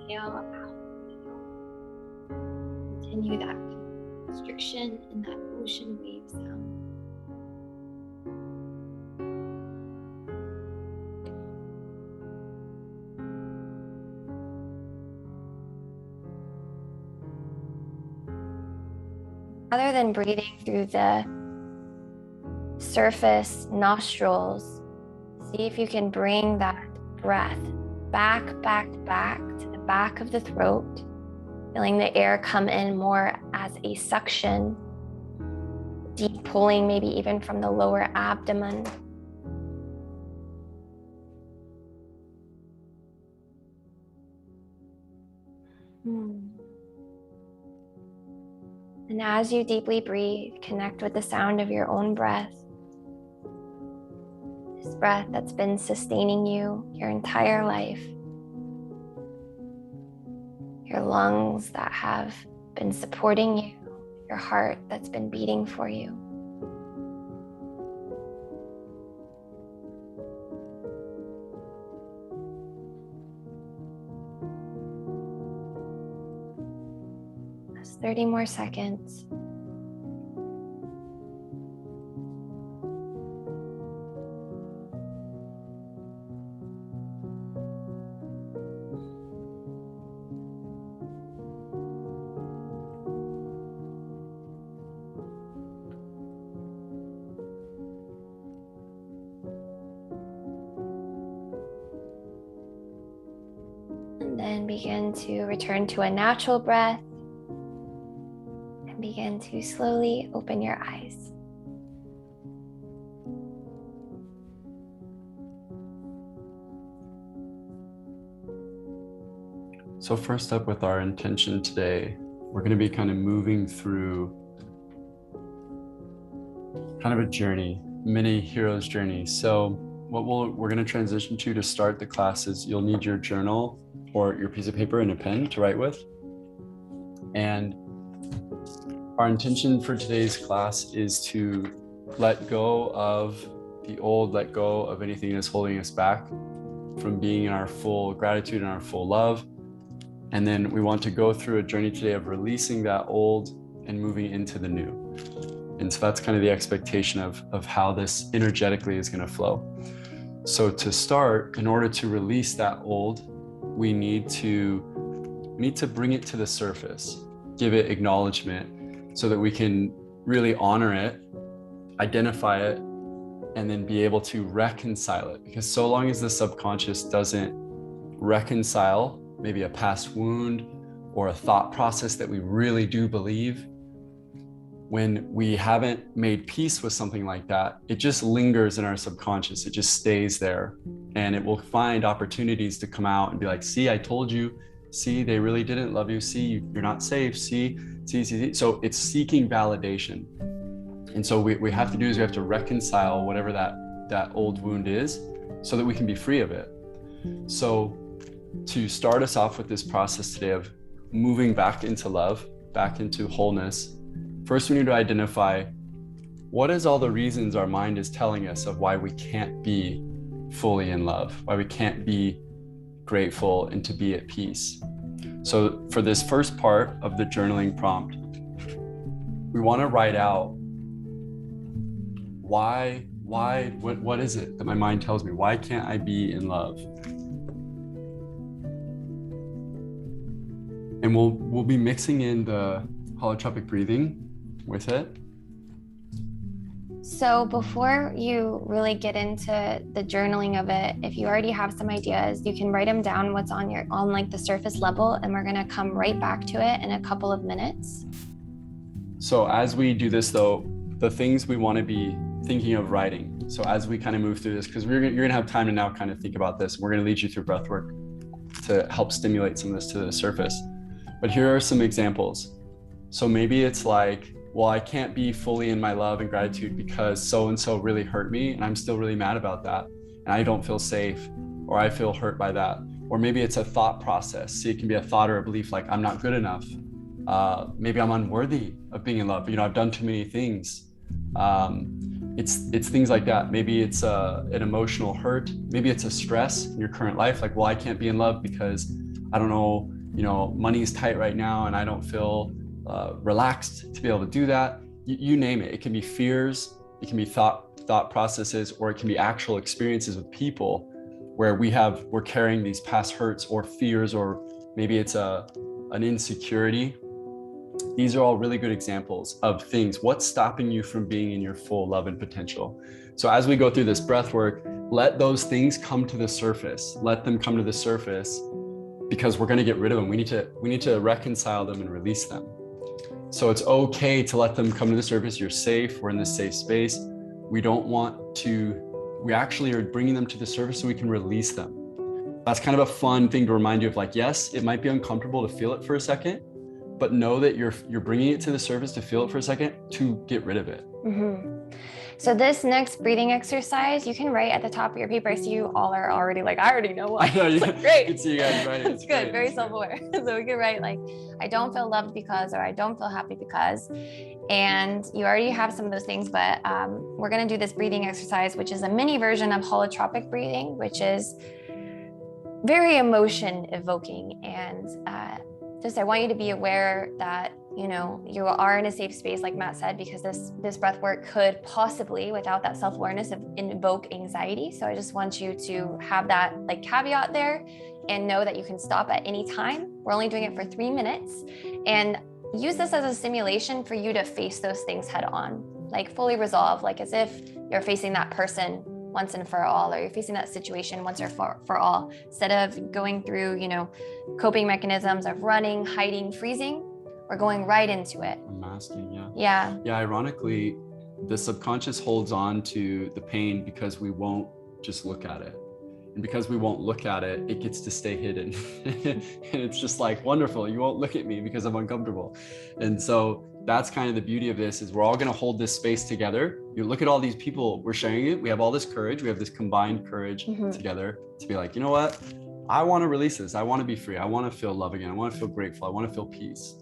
exhale out. Continue that constriction and that ocean wave sound. Rather than breathing through the surface nostrils, see if you can bring that breath back to the back of the throat, feeling the air come in more as a suction, deep pulling, maybe even from the lower abdomen. And as you deeply breathe, connect with the sound of your own breath. This breath that's been sustaining you your entire life. Your lungs that have been supporting you, your heart that's been beating for you. Just 30 more seconds. And then begin to return to a natural breath and begin to slowly open your eyes. So first up with our intention today, we're going to be kind of moving through kind of a journey, mini hero's journey. So what we're going to transition to start the class is you'll need your journal or your piece of paper and a pen to write with. And our intention for today's class is to let go of the old, let go of anything that's holding us back from being in our full gratitude and our full love. And then we want to go through a journey today of releasing that old and moving into the new. And so that's kind of the expectation of how this energetically is going to flow. So to start, in order to release that old, we need to bring it to the surface, give it acknowledgement so that we can really honor it, identify it, and then be able to reconcile it. Because so long as the subconscious doesn't reconcile maybe a past wound or a thought process that we really do believe, when we haven't made peace with something like that, it just lingers in our subconscious. It just stays there, and it will find opportunities to come out and be like, see, I told you, see, they really didn't love you, see, you're not safe, see. So it's seeking validation. And so we have to do is we have to reconcile whatever that old wound is so that we can be free of it. So to start us off with this process today of moving back into love, back into wholeness, first we need to identify what is all the reasons our mind is telling us of why we can't be fully in love, why we can't be grateful and to be at peace. So for this first part of the journaling prompt, we want to write out what is it that my mind tells me? Why can't I be in love? And we'll be mixing in the holotropic breathing with it. So before you really get into the journaling of it, if you already have some ideas, you can write them down what's on like the surface level, and we're gonna come right back to it in a couple of minutes. So as we do this though, the things we want to be thinking of writing. So as we kind of move through this, because you're gonna have time to now kind of think about this. We're gonna lead you through breath work to help stimulate some of this to the surface. But here are some examples. So maybe it's like, well, I can't be fully in my love and gratitude because so-and-so really hurt me and I'm still really mad about that. And I don't feel safe, or I feel hurt by that. Or maybe it's a thought process. See, it can be a thought or a belief like I'm not good enough. Maybe I'm unworthy of being in love. I've done too many things. It's things like that. Maybe it's an emotional hurt. Maybe it's a stress in your current life. Like, well, I can't be in love because I don't know, money is tight right now and I don't feel relaxed to be able to do that. You name it. It can be fears, it can be thought processes, or it can be actual experiences with people where we're carrying these past hurts or fears, or maybe it's an insecurity. These are all really good examples of things. What's stopping you from being in your full love and potential? So as we go through this breath work, let those things come to the surface. Let them come to the surface, because we're going to get rid of them. We need to reconcile them and release them. So it's okay to let them come to the surface. You're safe. We're in this safe space. We actually are bringing them to the surface so we can release them. That's kind of a fun thing to remind you of, like, yes, it might be uncomfortable to feel it for a second, but know that you're bringing it to the surface to feel it for a second to get rid of it. So this next breathing exercise, you can write at the top of your paper. I see you all are already like, I already know what. I know, like, great. Good to see you guys writing. It's good, very self-aware. So we can write like, I don't feel loved because, or I don't feel happy because. And you already have some of those things, but we're gonna do this breathing exercise, which is a mini version of holotropic breathing, which is very emotion evoking. And I want you to be aware that you are in a safe space, like Matt said, because this breath work could possibly, without that self-awareness, invoke anxiety. So I just want you to have that like caveat there and know that you can stop at any time. We're only doing it for 3 minutes, and use this as a simulation for you to face those things head on, like fully resolve, like as if you're facing that person once and for all, or you're facing that situation once or for all, instead of going through, coping mechanisms of running, hiding, freezing. We're going right into it. Masking, yeah. Yeah, ironically, the subconscious holds on to the pain because we won't just look at it. And because we won't look at it, it gets to stay hidden. And it's just like, wonderful, you won't look at me because I'm uncomfortable. And so that's kind of the beauty of this, is we're all going to hold this space together. You look at all these people, we're sharing it. We have all this courage. We have this combined courage together to be like, you know what? I want to release this. I want to be free. I want to feel love again. I want to feel grateful. I want to feel peace.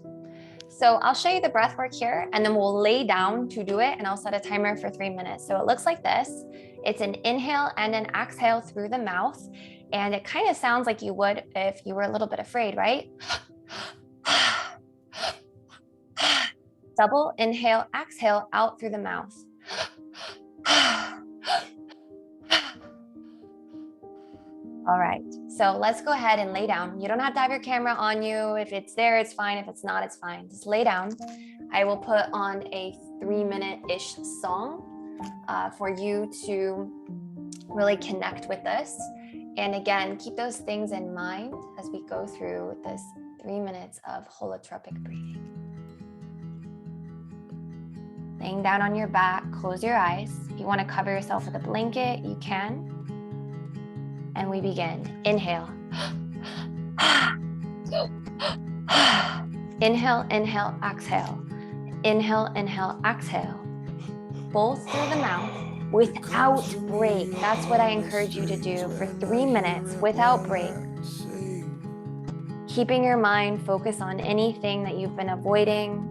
So I'll show you the breath work here, and then we'll lay down to do it, and I'll set a timer for 3 minutes. So it looks like this. It's an inhale and an exhale through the mouth. And it kind of sounds like you would if you were a little bit afraid, right? Double inhale, exhale out through the mouth. All right, so let's go ahead and lay down. You don't have to have your camera on you. If it's there, it's fine. If it's not, it's fine. Just lay down. I will put on a 3-minute-ish song for you to really connect with this. And again, keep those things in mind as we go through this 3 minutes of holotropic breathing. Laying down on your back, close your eyes. If you want to cover yourself with a blanket, you can. And we begin. Inhale. Inhale, inhale, exhale. Inhale, inhale, exhale. Both through the mouth without break. That's what I encourage you to do for 3 minutes without break. Keeping your mind focused on anything that you've been avoiding,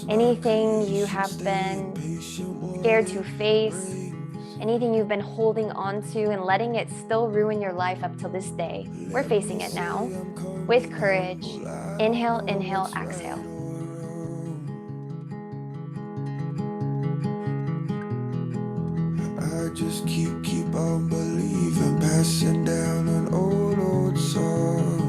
anything you have been scared to face, anything you've been holding on to and letting it still ruin your life up till this day. We're facing it now with courage. Inhale, inhale, exhale. I just keep on believing, passing down an old song.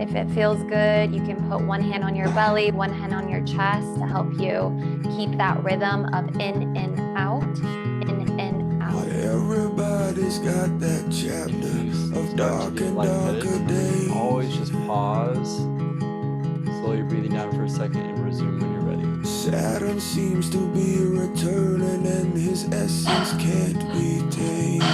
If it feels good, you can put one hand on your belly, one hand on your chest to help you keep that rhythm of in and out, in and out. Everybody's got that chapter of dark and darker days. Always just pause, slowly breathing down for a second, and resume when you're ready. Saturn seems to be returning, and his essence can't be tamed.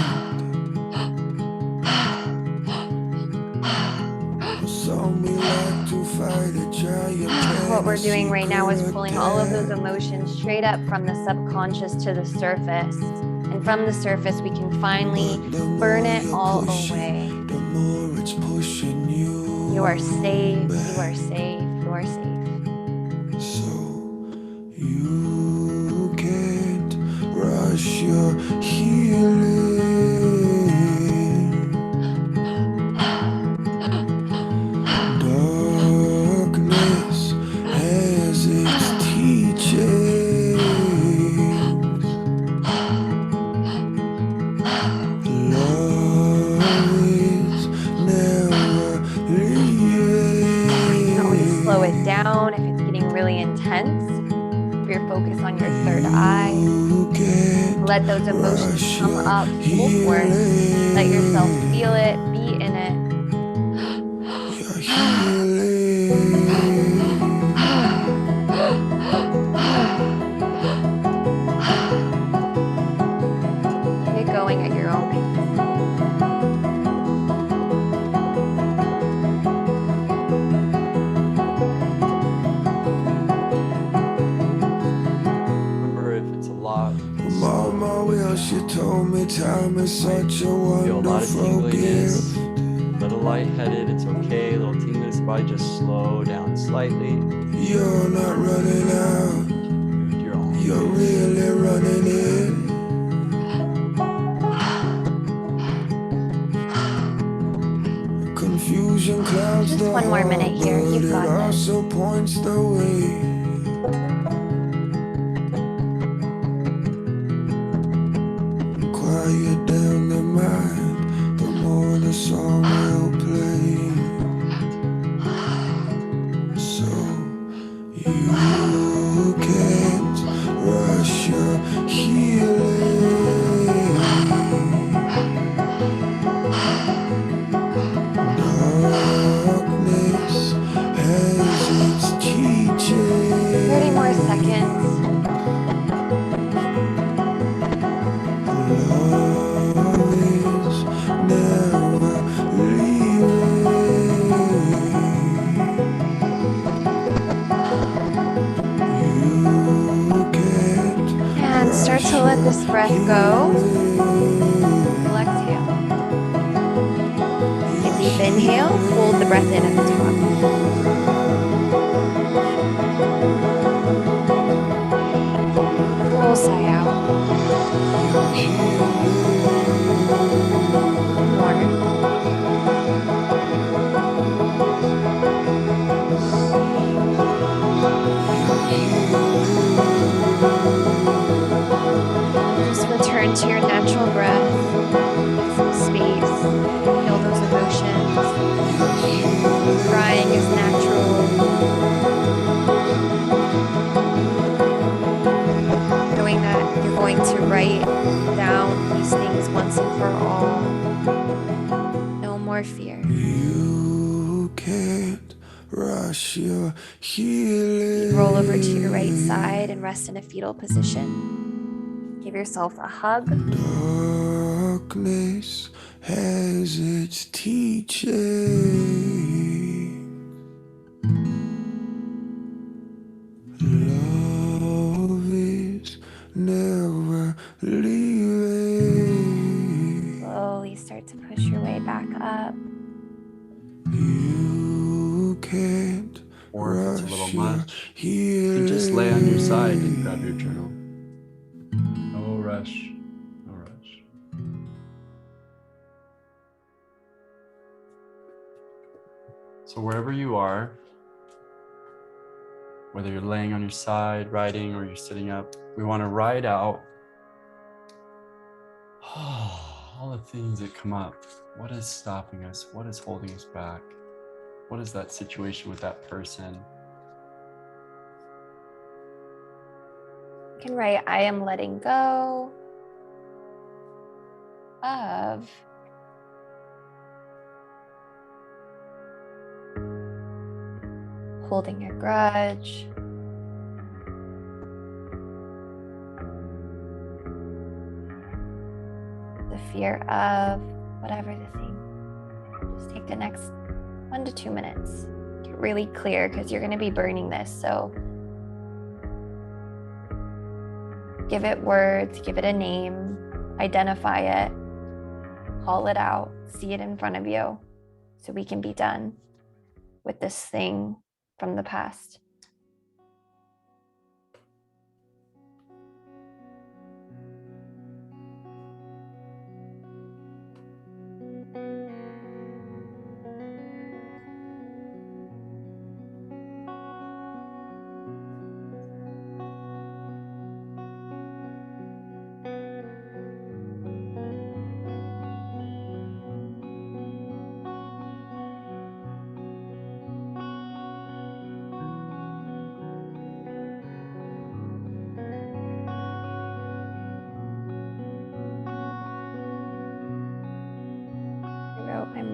What we're doing right now is pulling all of those emotions straight up from the subconscious to the surface. And from the surface, we can finally burn it all away. You are safe, you are safe, you are safe. So you can't rush your healing. on your third eye. Let those emotions come up full force. Let yourself feel it, be in it. Keep it going at your own pace. I'm on my way, she told me time is such a wonderful gift. A little lightheaded, it's okay. A little tingling in the spine, just slow down slightly. You're not running out, you're really running in. Confusion clouds Just the one more minute here. heart, You've but got it this. also points the way. Quiet down the mind, the more the song will play. So you can't rush your healing. Darkness has its teaching. 30 more seconds. Love is never leaving. You can't And start to let this breath go. Full exhale. Take a deep inhale. Hold the breath in at the top. Full sigh out. Just return to your natural breath. Take some space. Feel those emotions. Crying is natural. Knowing that you're going to write down these things once and for all. No more fear. You can't rush your healing. Roll over to your right side and rest in a fetal position. Give yourself a hug. Darkness has its teaching. Love is never leaving. Slowly start to push your way back up. You can't Or if it's a little rush your much, you can just lay on your side and grab your journal. No rush, no rush. So wherever you are, whether you're laying on your side, writing, or you're sitting up, we want to write out all the things that come up. What is stopping us? What is holding us back? What is that situation with that person? You can write, I am letting go of holding a grudge, the fear of, whatever the thing. Just take the next 1 to 2 minutes. Get really clear because you're going to be burning this. So give it words, give it a name, identify it, call it out, see it in front of you so we can be done with this thing from the past.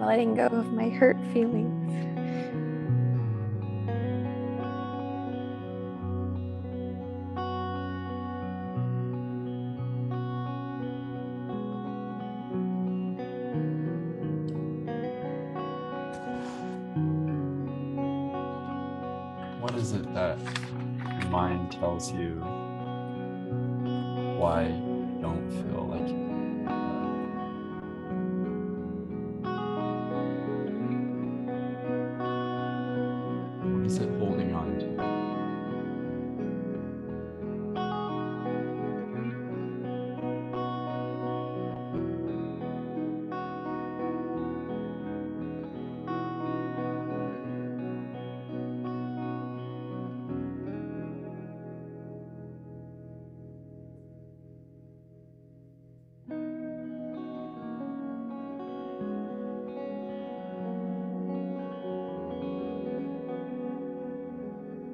letting go of my hurt feelings. What is it that your mind tells you why you don't feel like you? What is it holding on to?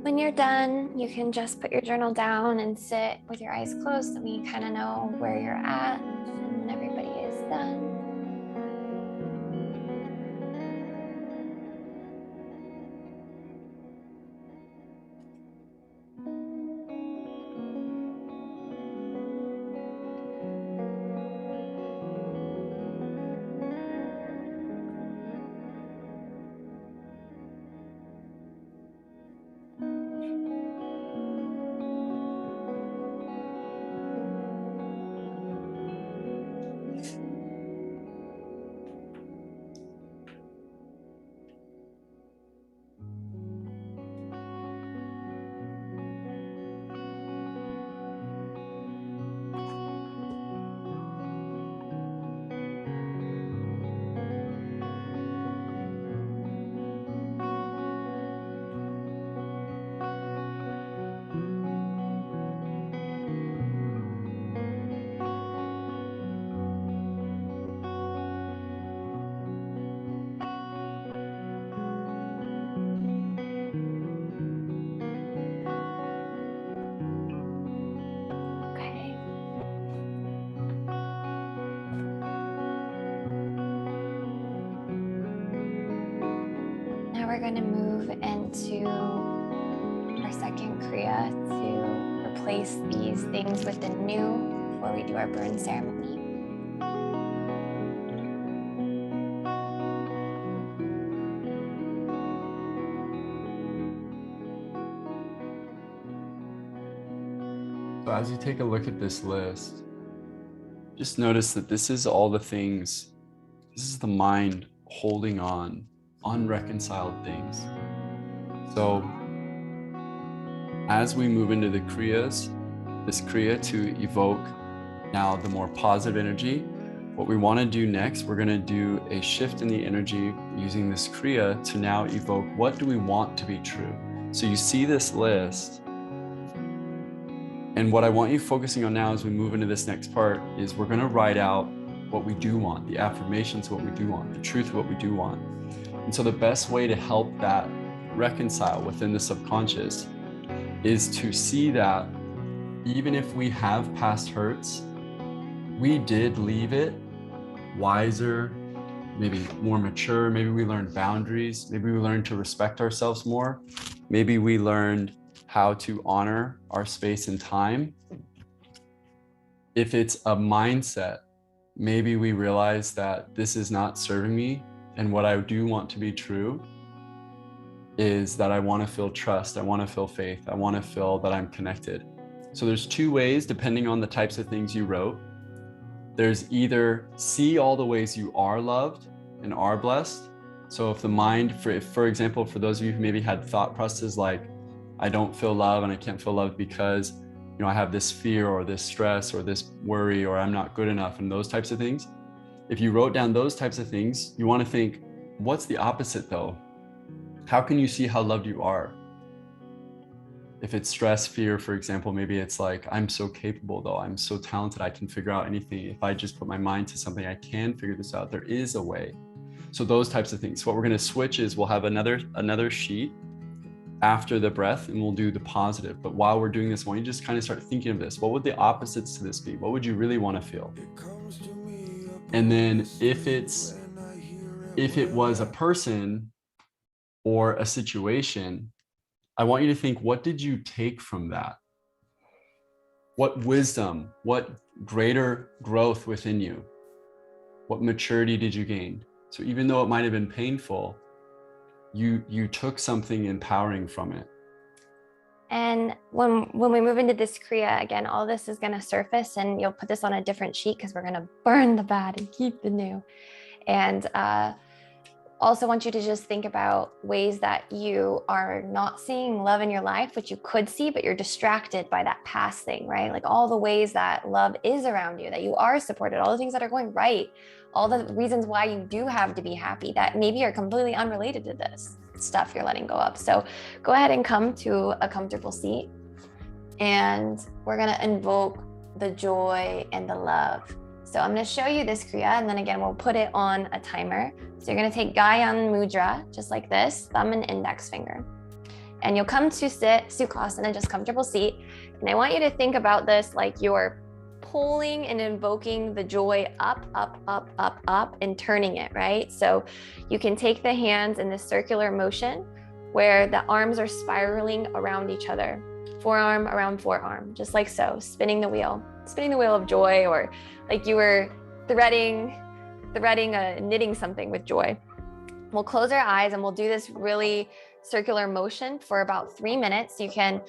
When you're done, you can just put your journal down and sit with your eyes closed so we kind of know where you're at. And when everybody is done, okay. Now we're going to move into our second kriya to replace these things with the new before we do our burn ceremony. So as you take a look at this list, just notice that this is all the things, this is the mind holding on, unreconciled things. So as we move into the kriyas, this kriya to evoke now the more positive energy, what we want to do next, we're going to do a shift in the energy using this kriya to now evoke what do we want to be true. So you see this list, and what I want you focusing on now as we move into this next part is we're going to write out what we do want, the affirmations of what we do want, the truth of what we do want. And so the best way to help that reconcile within the subconscious is to see that even if we have past hurts, we did leave it wiser, maybe more mature, maybe we learned boundaries, maybe we learned to respect ourselves more, maybe we learned how to honor our space and time. If it's a mindset, maybe we realize that this is not serving me, and what I do want to be true is that I want to feel trust, I want to feel faith, I want to feel that I'm connected. So there's two ways, depending on the types of things you wrote. There's either see all the ways you are loved and are blessed. So if the mind, for example, for those of you who maybe had thought processes like, I don't feel love and I can't feel love because, you know, I have this fear or this stress or this worry or I'm not good enough and those types of things. If you wrote down those types of things, you want to think, what's the opposite though? How can you see how loved you are? If it's stress, fear, for example, maybe it's like, I'm so capable though, I'm so talented, I can figure out anything. If I just put my mind to something, I can figure this out. There is a way. So those types of things. So what we're going to switch is we'll have another sheet after the breath and we'll do the positive. But while we're doing this, I want you to just kind of start thinking of this. What would the opposites to this be? What would you really want to feel? And then if if it was a person or a situation, I want you to think, what did you take from that? What wisdom, what greater growth within you? What maturity did you gain? So even though it might have been painful, you took something empowering from it. And when we move into this kriya, again, all this is going to surface, and you'll put this on a different sheet because we're going to burn the bad and keep the new. And also want you to just think about ways that you are not seeing love in your life, which you could see, but you're distracted by that past thing, right? Like all the ways that love is around you, that you are supported, all the things that are going right, all the reasons why you do have to be happy that maybe are completely unrelated to this stuff you're letting go of. So go ahead and come to a comfortable seat, and we're going to invoke the joy and the love. So I'm going to show you this kriya, and then again, we'll put it on a timer. So you're going to take Gyan Mudra, just like this, thumb and index finger. And you'll come to sit, Sukhasana, just comfortable seat. And I want you to think about this like you're pulling and invoking the joy up, up, up, up, up, and turning it, right? So you can take the hands in this circular motion where the arms are spiraling around each other, forearm around forearm, just like so, spinning the wheel of joy, or like you were threading knitting something with joy. We'll close our eyes and we'll do this really circular motion for about 3 minutes. You can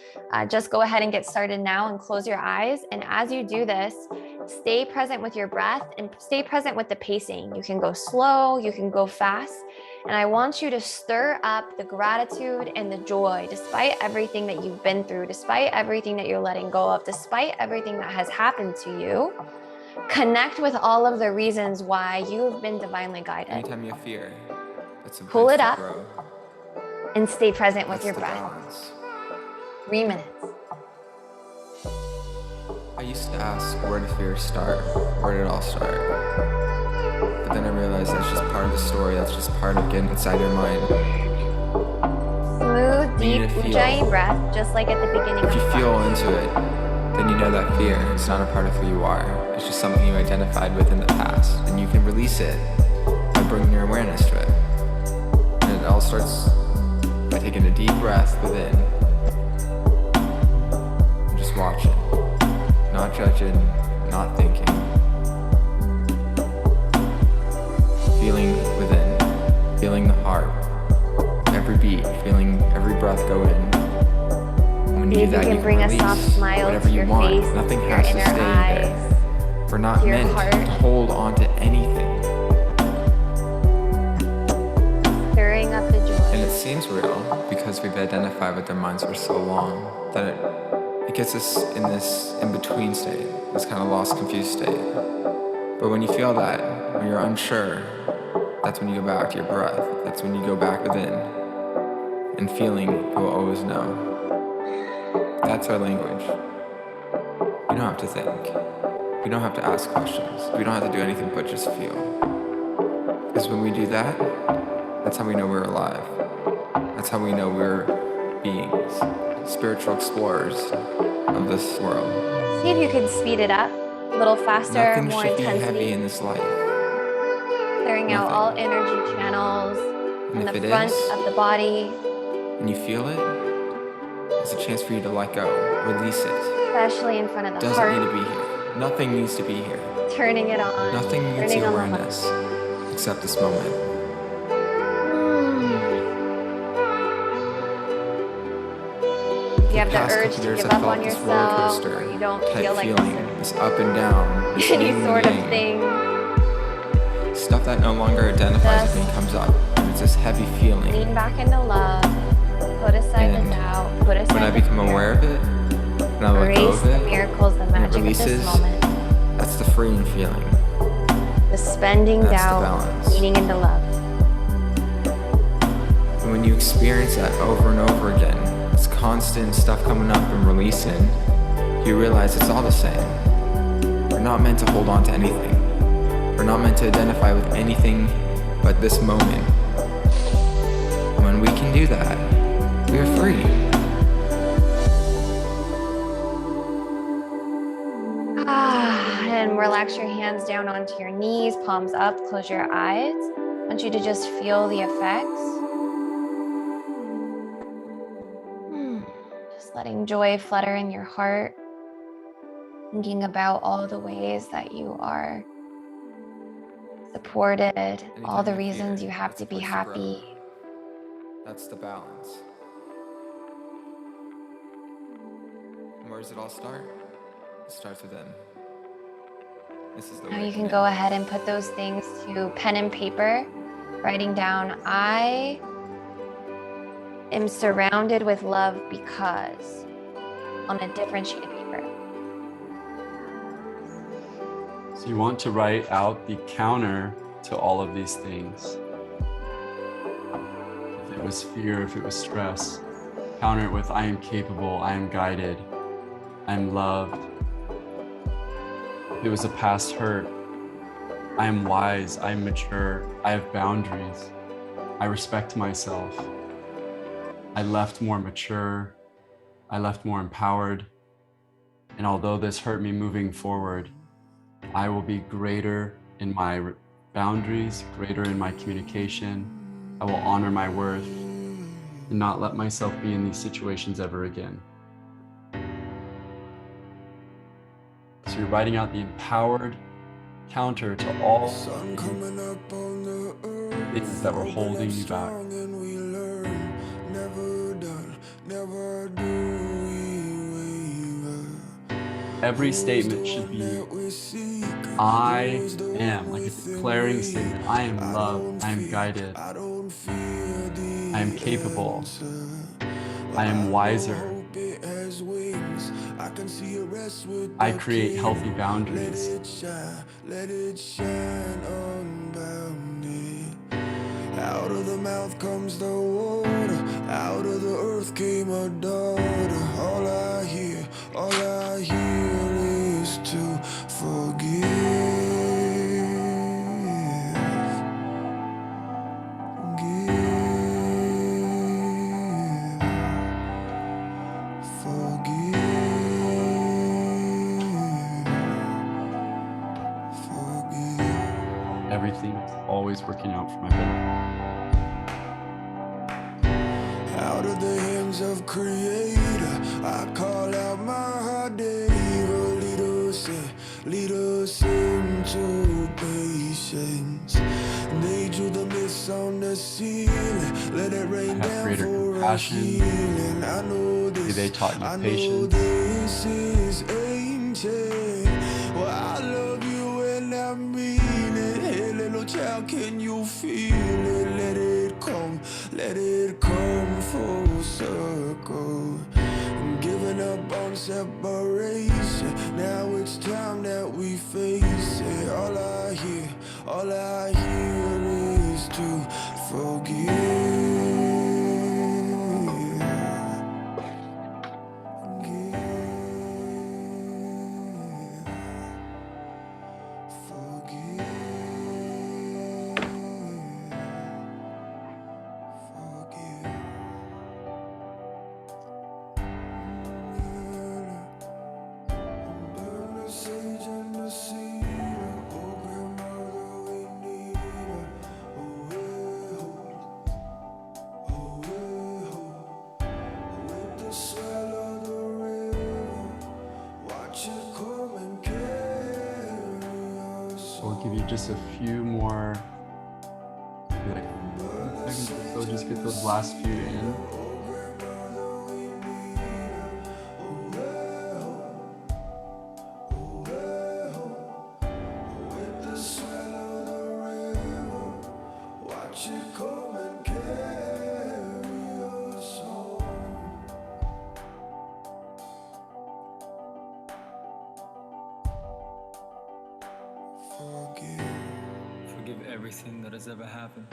just go ahead and get started now and close your eyes. And as you do this, stay present with your breath and stay present with the pacing. You can go slow, you can go fast. And I want you to stir up the gratitude and the joy, despite everything that you've been through, despite everything that you're letting go of, despite everything that has happened to you. Connect with all of the reasons why you've been divinely guided. Anytime you have fear, that's a Pull place it to up grow. and stay present with That's your the breath. balance. 3 minutes. I used to ask, where did fear start? Where did it all start? But then I realized that's just part of the story. That's just part of getting inside your mind. Smooth, You deep need to feel. Ujjayi breath, just like at the beginning If of you the feel class. into it, then you know that fear is not a part of who you are. It's just something you identified with in the past, and you can release it by bringing your awareness to it. And it all starts by taking a deep breath within and just watching, not judging, not thinking. Feeling within, feeling the heart, every beat, feeling every breath go in. And when you See do if you that, can you bring can a release soft smile whatever to you your want. face, Nothing your has to inner stay eyes, there. We're not to your meant heart. to hold on to anything. Stirring up the joy. And it seems real because we've identified with our minds for so long that it gets us in this in-between state, this kind of lost, confused state. But when you feel that, when you're unsure, that's when you go back to your breath. That's when you go back within. And feeling, you will always know. That's our language. We don't have to think. We don't have to ask questions. We don't have to do anything but just feel. Because when we do that, that's how we know we're alive. That's how we know we're beings, spiritual explorers of this world. See if you can speed it up a little faster, Nothing more should be heavy intensity. in this life. Clearing out nothing. all energy channels in And the if it front is, of the body, and you feel it, it's a chance for you to let go, release it. especially in front of the Doesn't heart. need to be here. Nothing needs to be here. Turning it on. Nothing needs turning your on the awareness except this moment. If you have the past urge couple to years, give I've up felt on this roller yourself, coaster or you don't type feel like feeling, this this up and down, this is any yin sort of yang. thing, Stuff that no longer identifies with me Just comes up. And it's this heavy feeling. lean back into love, put aside And the doubt, put aside when I the become fear. aware of it, and I let go Embrace of the it, miracles, the and it magic of releases, this moment. that's the freeing feeling. Suspending That's the doubt, balance. leaning into love. And when you experience that over and over again, this constant stuff coming up and releasing, you realize it's all the same. We're not meant to hold on to anything. We're not meant to identify with anything but this moment. And when we can do that, we are free. And relax your hands down onto your knees, palms up, close your eyes. want you to just feel the effects. Just letting joy flutter in your heart, thinking about all the ways that you are supported, all the reasons you have to be happy. That's the balance. And where does it all start? It starts with them. This is the Now way you to can begin. go ahead and put those things to pen and paper, writing down, I am surrounded with love because, on a different sheet of paper. So you want to write out the counter to all of these things. If it was fear, if it was stress, counter it with I am capable, I am guided, I am loved. If it was a past hurt, I am wise, I am mature, I have boundaries, I respect myself. I left more mature, I left more empowered, and although this hurt me moving forward, I will be greater in my boundaries, greater in my communication. I will honor my worth and not let myself be in these situations ever again. So you're writing out the empowered counter to all things that were holding you back. Every statement should be, I am, like a declaring statement. I am loved, I am guided, I am capable, I am wiser, I create healthy boundaries. Out of the mouth comes the water, out of the earth came a daughter. All I hear is to forgive. Everything's always working out for my better. Out of the hands of Creator, I call out my heart, David. Lead us into patience. They drew the mist on the ceiling, let it rain down for our healing. I know this, they taught you patience. This is ancient. Well, I love you and I mean it. Hey, little child, can you feel it? Let it come full circle. I'm giving up on separation. Now it's time that we face it. All I hear is to forgive. We'll give you just a few more, like 10 seconds or so, just get those last few in. Forgive everything that has ever happened.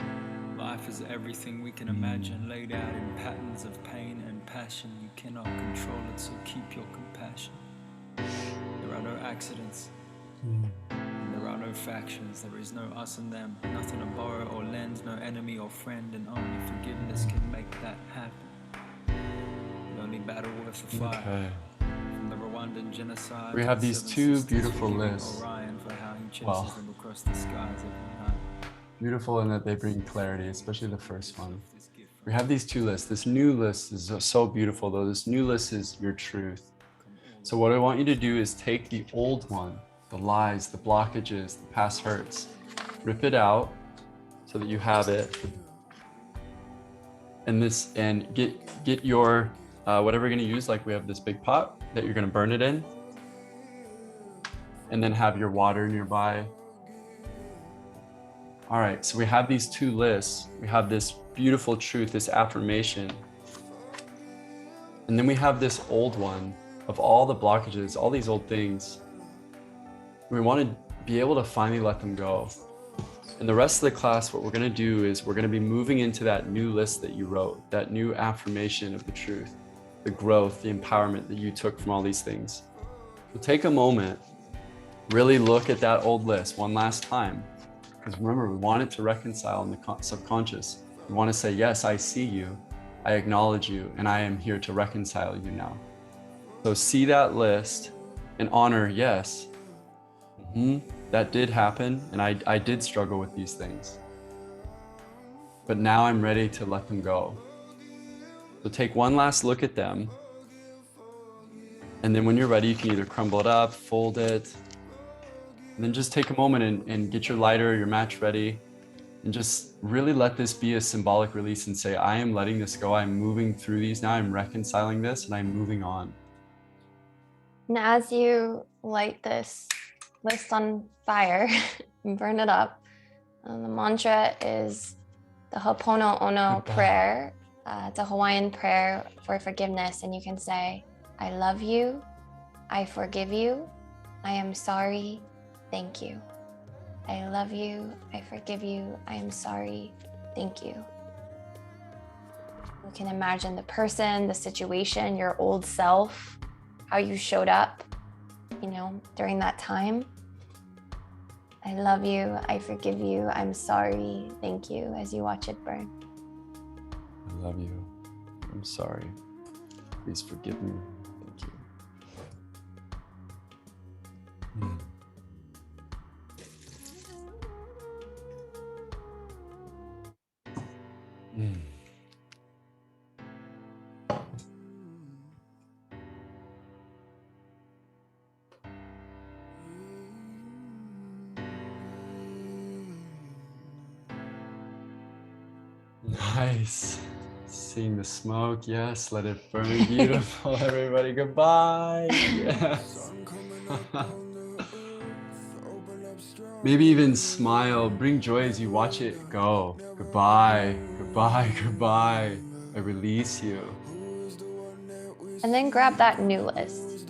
Life is everything we can imagine, laid out in patterns of pain and passion. You cannot control it, so keep your compassion. There are no accidents. There are no factions. There is no us and them. Nothing to borrow or lend, no enemy or friend, and only forgiveness can make that happen. The only battle worth the fight. Okay. From the Rwandan genocide. We have these two beautiful lists. Orion for how he chases Wow. them across the skies every night. beautiful in that they bring clarity, especially the first one. We have these two lists. This new list is so beautiful though. This new list is your truth. So what I want you to do is take the old one, the lies, the blockages, the past hurts, rip it out so that you have it. And get your whatever you're gonna use. Like we have this big pot that you're gonna burn it in, and then have your water nearby. All right, so we have these two lists. We have this beautiful truth, this affirmation. And then we have this old one of all the blockages, all these old things. We want to be able to finally let them go. In the rest of the class, what we're going to do is we're going to be moving into that new list that you wrote, that new affirmation of the truth, the growth, the empowerment that you took from all these things. So take a moment, really look at that old list one last time. Because remember, we want it to reconcile in the subconscious. We want to say, yes, I see you, I acknowledge you, and I am here to reconcile you now. So see that list and honor, yes, that did happen, and I did struggle with these things. But now I'm ready to let them go. So take one last look at them, and then when you're ready, you can either crumble it up, fold it, and then just take a moment and get your lighter, your match ready, and just really let this be a symbolic release and say, I am letting this go. I'm moving through these now. I'm reconciling this and I'm moving on. And as you light this list on fire and burn it up, the mantra is the Ho'oponopono prayer. It's a Hawaiian prayer for forgiveness. And you can say, I love you. I forgive you. I am sorry. Thank you. I love you. I forgive you. I am sorry. Thank you. You can imagine the person, the situation, your old self, how you showed up, during that time. I love you. I forgive you. I'm sorry. Thank you, as you watch it burn. I love you. I'm sorry. Please forgive me. Thank you. Nice. Seeing the smoke, yes, let it burn. Beautiful, everybody. Goodbye. Yes. Maybe even smile, bring joy as you watch it go. Goodbye, goodbye, goodbye. I release you. And then grab that new list.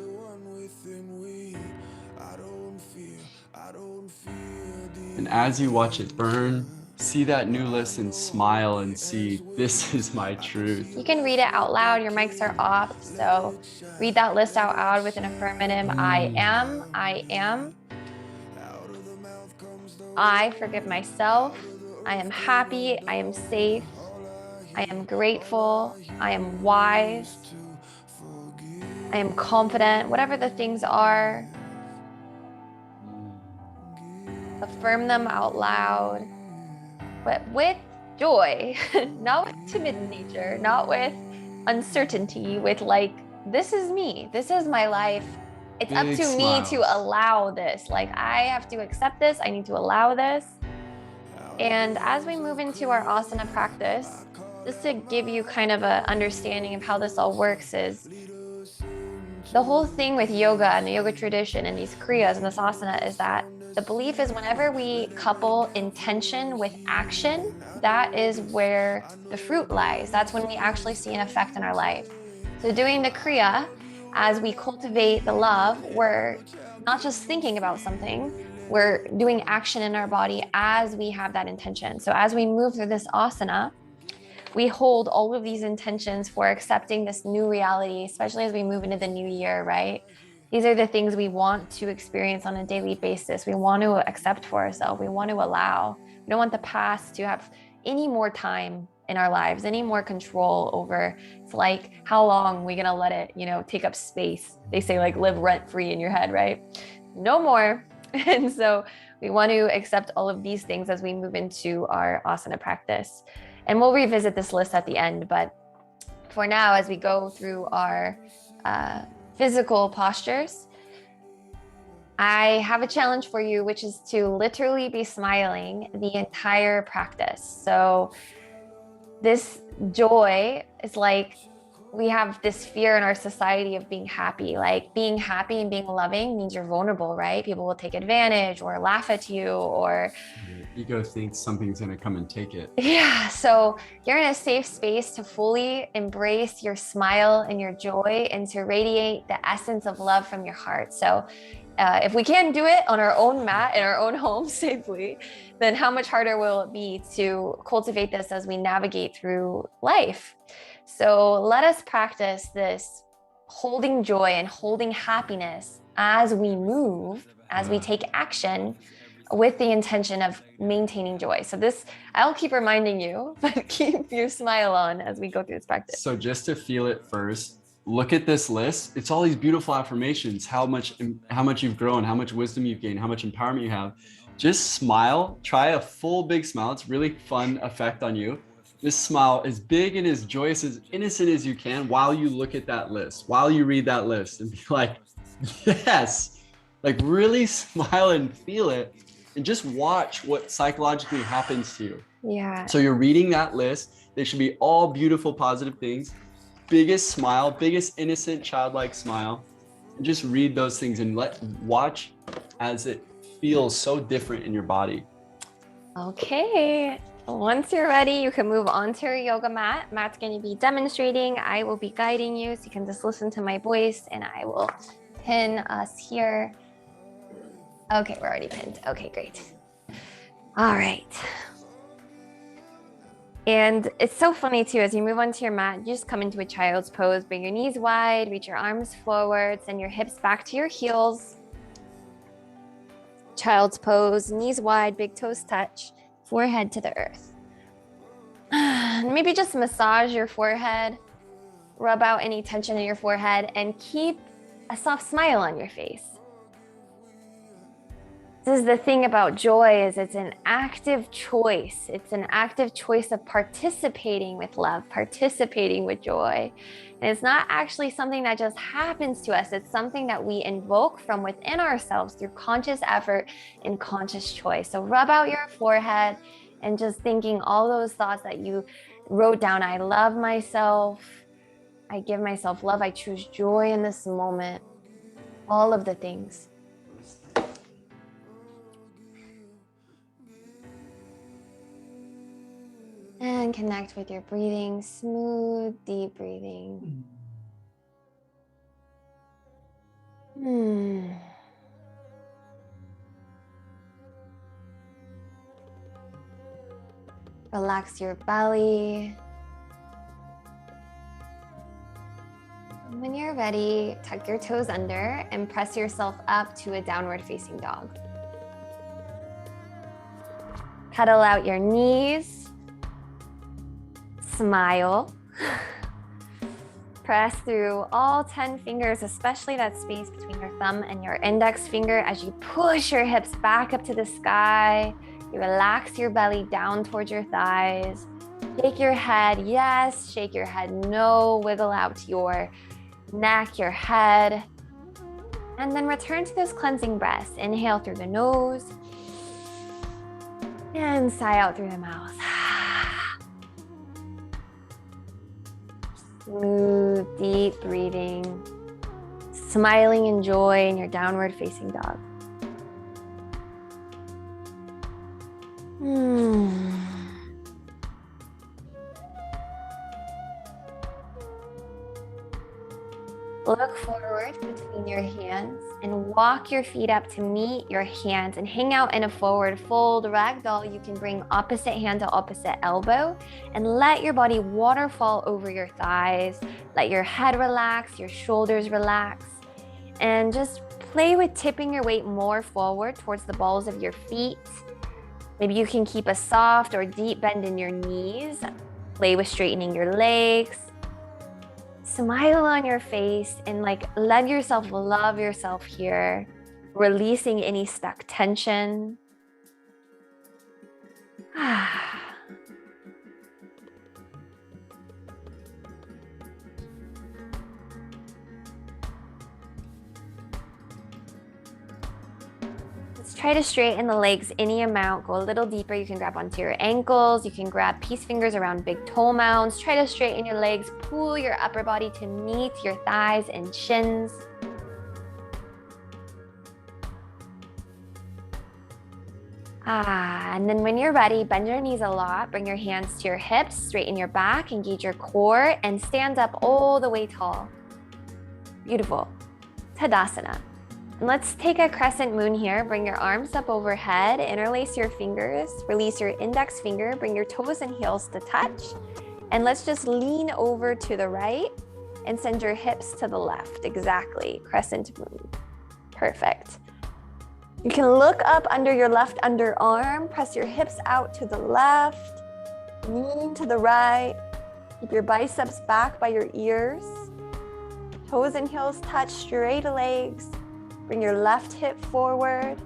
And as you watch it burn, see that new list and smile and see, this is my truth. You can read it out loud. Your mics are off. So read that list out loud with an affirmative. I am. I forgive myself. I am happy. I am safe. I am grateful. I am wise. I am confident. Whatever the things are, affirm them out loud, but with joy, not with timid nature, not with uncertainty, with like, this is me. This is my life. It's up to me to allow this. Like, I have to accept this. I need to allow this. And as we move into our asana practice, just to give you kind of an understanding of how this all works, is the whole thing with yoga and the yoga tradition and these kriyas and this asana is that the belief is whenever we couple intention with action, that is where the fruit lies. That's when we actually see an effect in our life. So doing the kriya, as we cultivate the love, we're not just thinking about something, we're doing action in our body as we have that intention. So as we move through this asana, we hold all of these intentions for accepting this new reality, especially as we move into the new year, right? These are the things we want to experience on a daily basis. We want to accept for ourselves. We want to allow. We don't want the past to have any more time in our lives, any more control over. It's like, how long are we gonna let it, take up space? They say like live rent free in your head, right? No more. And so we want to accept all of these things as we move into our asana practice. And we'll revisit this list at the end, but for now, as we go through our physical postures, I have a challenge for you, which is to literally be smiling the entire practice. So this joy is like, we have this fear in our society of being happy. Like being happy and being loving means you're vulnerable, right? People will take advantage or laugh at you, or your ego thinks something's going to come and take it. Yeah. So you're in a safe space to fully embrace your smile and your joy and to radiate the essence of love from your heart. So if we can do it on our own mat in our own home safely, then how much harder will it be to cultivate this as we navigate through life? So let us practice this holding joy and holding happiness as we move, as we take action, with the intention of maintaining joy. So this, I'll keep reminding you, but keep your smile on as we go through this practice. So just to feel it first, look at this list. It's all these beautiful affirmations, how much you've grown, how much wisdom you've gained, how much empowerment you have. Just smile, try a full big smile. It's really fun effect on you. Just smile as big and as joyous, as innocent as you can while you look at that list, while you read that list, and be like, yes, like really smile and feel it, and just watch what psychologically happens to you. Yeah. So you're reading that list. They should be all beautiful, positive things. Biggest smile, biggest innocent, childlike smile. And just read those things and watch as it feels so different in your body. Okay. Once you're ready, you can move onto your yoga mat. Matt's going to be demonstrating. I will be guiding you, so you can just listen to my voice, and I will pin us here. Okay, we're already pinned. Okay, great. All right. And it's so funny too, as you move onto your mat, you just come into a child's pose. Bring your knees wide, reach your arms forward, send your hips back to your heels. Child's pose, knees wide, big toes touch, forehead to the earth. Maybe just massage your forehead, rub out any tension in your forehead, and keep a soft smile on your face. This is the thing about joy, is it's an active choice. It's an active choice of participating with love, participating with joy. And it's not actually something that just happens to us. It's something that we invoke from within ourselves through conscious effort and conscious choice. So rub out your forehead and just thinking all those thoughts that you wrote down. I love myself. I give myself love. I choose joy in this moment. All of the things. And connect with your breathing, smooth, deep breathing. Relax your belly. And when you're ready, tuck your toes under and press yourself up to a downward facing dog. Pedal out your knees. Smile. Press through all 10 fingers, especially that space between your thumb and your index finger, as you push your hips back up to the sky. You relax your belly down towards your thighs. Shake your head, yes. Shake your head, no. Wiggle out your neck, your head. And then return to those cleansing breaths. Inhale through the nose. And sigh out through the mouth. Smooth, deep breathing, smiling in joy in your downward facing dog. Look forward between your hands and walk your feet up to meet your hands and hang out in a forward fold ragdoll. You can bring opposite hand to opposite elbow and let your body waterfall over your thighs. Let your head relax, your shoulders relax, and just play with tipping your weight more forward towards the balls of your feet. Maybe you can keep a soft or deep bend in your knees. Play with straightening your legs. Smile on your face and let yourself love yourself here, releasing any stuck tension. Let's try to straighten the legs any amount. Go a little deeper. You can grab onto your ankles. You can grab peace fingers around big toe mounds. Try to straighten your legs. Pull your upper body to meet your thighs and shins. And then when you're ready, bend your knees a lot. Bring your hands to your hips. Straighten your back. Engage your core. And stand up all the way tall. Beautiful. Tadasana. And let's take a crescent moon here. Bring your arms up overhead. Interlace your fingers. Release your index finger. Bring your toes and heels to touch. And let's just lean over to the right and send your hips to the left. Exactly. Crescent moon. Perfect. You can look up under your left underarm. Press your hips out to the left. Lean to the right. Keep your biceps back by your ears. Toes and heels touch, straight legs. Bring your left hip forward.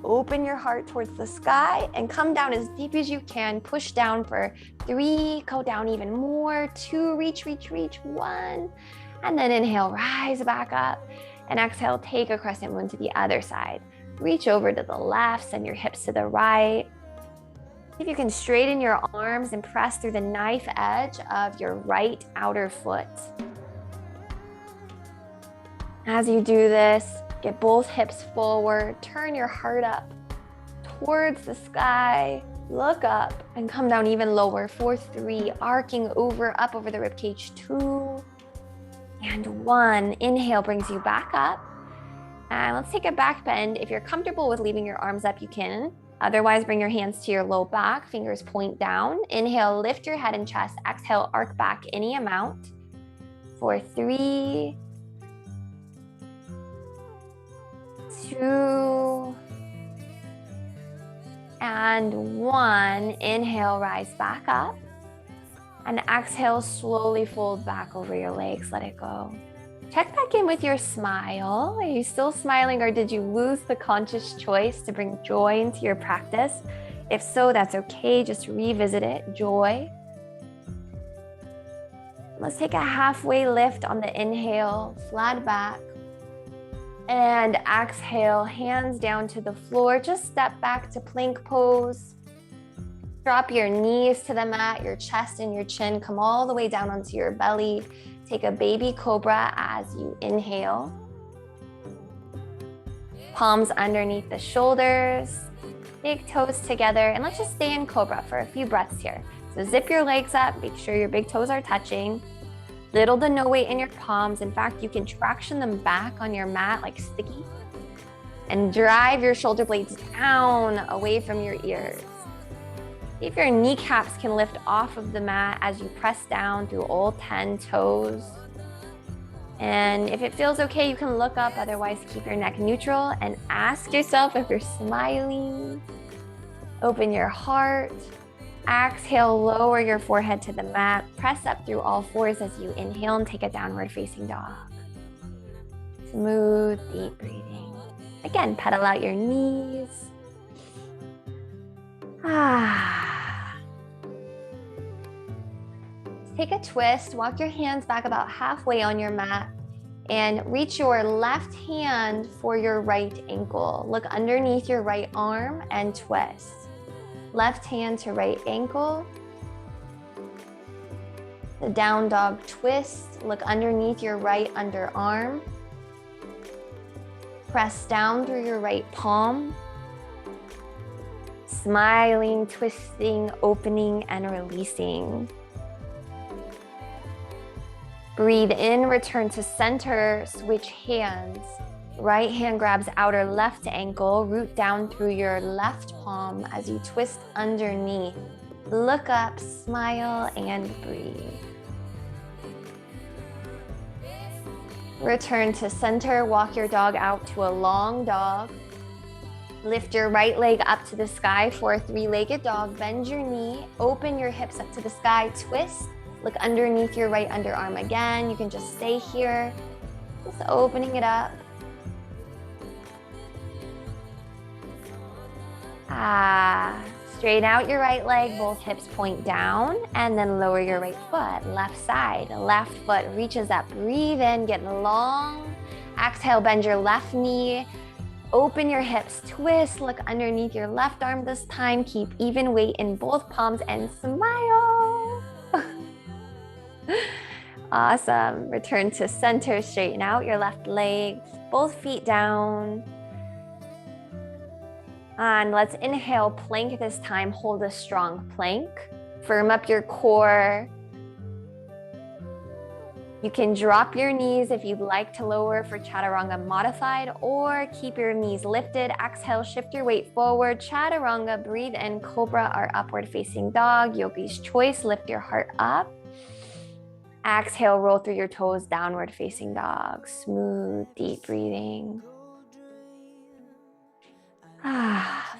Open your heart towards the sky and come down as deep as you can. Push down for 3, go down even more. 2, reach, reach, reach. 1, and then inhale, rise back up. And exhale, take a crescent moon to the other side. Reach over to the left, send your hips to the right. If you can straighten your arms and press through the knife edge of your right outer foot. As you do this, get both hips forward, turn your heart up towards the sky, look up and come down even lower for 3, arcing over, up over the ribcage, 2 and 1. Inhale brings you back up. And let's take a back bend. If you're comfortable with leaving your arms up, you can. Otherwise, bring your hands to your low back, fingers point down. Inhale, lift your head and chest. Exhale, arc back any amount for 3, 2, and 1. Inhale, rise back up. And exhale, slowly fold back over your legs. Let it go. Check back in with your smile. Are you still smiling, or did you lose the conscious choice to bring joy into your practice? If so, that's okay. Just revisit it. Joy. Let's take a halfway lift on the inhale, flat back. And exhale, hands down to the floor. Just step back to plank pose. Drop your knees to the mat, your chest and your chin come all the way down onto your belly. Take a baby cobra as you inhale. Palms underneath the shoulders, big toes together, and let's just stay in cobra for a few breaths here. So zip your legs up, make sure your big toes are touching. Little to no weight in your palms. In fact, you can traction them back on your mat like sticky and drive your shoulder blades down away from your ears. See if your kneecaps can lift off of the mat as you press down through all 10 toes. And if it feels okay, you can look up. Otherwise, keep your neck neutral and ask yourself if you're smiling. Open your heart. Exhale, lower your forehead to the mat. Press up through all 4s as you inhale and take a downward facing dog. Smooth, deep breathing. Again, pedal out your knees. Take a twist, walk your hands back about halfway on your mat and reach your left hand for your right ankle. Look underneath your right arm and twist. Left hand to right ankle. The down dog twist. Look underneath your right underarm. Press down through your right palm. Smiling, twisting, opening, and releasing. Breathe in, return to center, switch hands. Right hand grabs outer left ankle, root down through your left palm as you twist underneath. Look up, smile, and breathe. Return to center, walk your dog out to a long dog. Lift your right leg up to the sky for a 3-legged dog. Bend your knee, open your hips up to the sky, twist. Look underneath your right underarm again. You can just stay here, just opening it up. Straighten out your right leg, both hips point down, and then lower your right foot, left side. Left foot reaches up, breathe in, get long. Exhale, bend your left knee, open your hips, twist, look underneath your left arm this time. Keep even weight in both palms and smile. Awesome. Return to center, straighten out your left leg, both feet down. And let's inhale, plank this time. Hold a strong plank. Firm up your core. You can drop your knees if you'd like to lower for chaturanga modified, or keep your knees lifted. Exhale, shift your weight forward. Chaturanga, breathe in, cobra or upward facing dog. Yogi's choice, lift your heart up. Exhale, roll through your toes, downward facing dog. Smooth, deep breathing.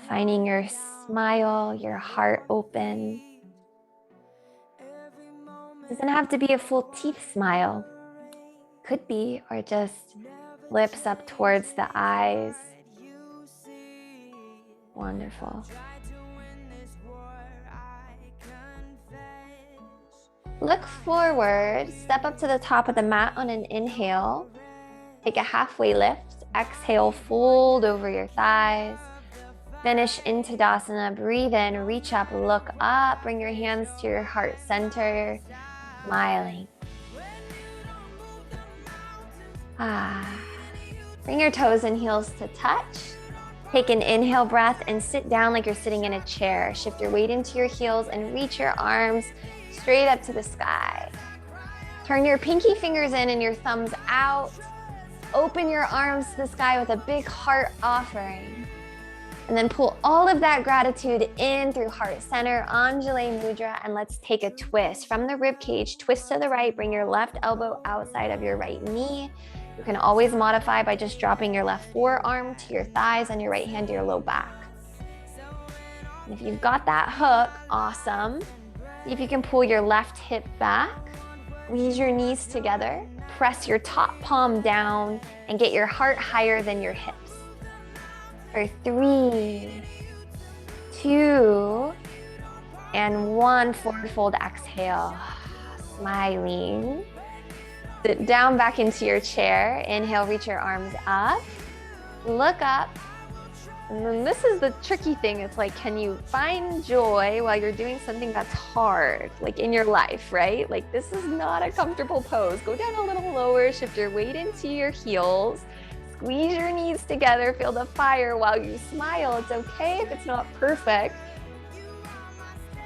Finding your smile, your heart open. Doesn't have to be a full teeth smile. Could be, or just lips up towards the eyes. Wonderful. Look forward, step up to the top of the mat on an inhale. Take a halfway lift. Exhale, fold over your thighs. Finish into Tadasana, breathe in, reach up, look up, bring your hands to your heart center, smiling. Bring your toes and heels to touch. Take an inhale breath and sit down like you're sitting in a chair. Shift your weight into your heels and reach your arms straight up to the sky. Turn your pinky fingers in and your thumbs out. Open your arms to the sky with a big heart offering. And then pull all of that gratitude in through heart center, Anjali Mudra, and let's take a twist. From the rib cage, twist to the right, bring your left elbow outside of your right knee. You can always modify by just dropping your left forearm to your thighs and your right hand to your low back. And if you've got that hook, awesome. See if you can pull your left hip back, squeeze your knees together, press your top palm down, and get your heart higher than your hips. For 3, 2, and 1, forward fold, exhale, smiling. Sit down back into your chair. Inhale, reach your arms up, look up. And then this is the tricky thing. It's like, can you find joy while you're doing something that's hard, like in your life, right? Like this is not a comfortable pose. Go down a little lower, shift your weight into your heels. Squeeze your knees together, feel the fire while you smile. It's okay if it's not perfect.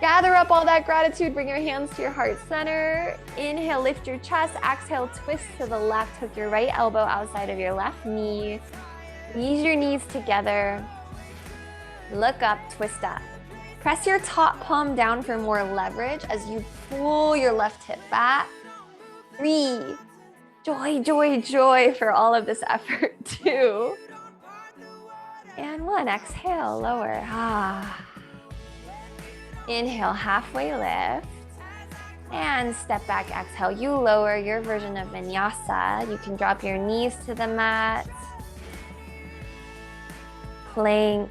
Gather up all that gratitude, bring your hands to your heart center. Inhale, lift your chest. Exhale, twist to the left, hook your right elbow outside of your left knee. Squeeze your knees together. Look up, twist up. Press your top palm down for more leverage as you pull your left hip back. 3, joy, joy, joy for all of this effort. 2, and 1, exhale, lower. Inhale, halfway lift, and step back, exhale. You lower your version of vinyasa. You can drop your knees to the mat. Plank,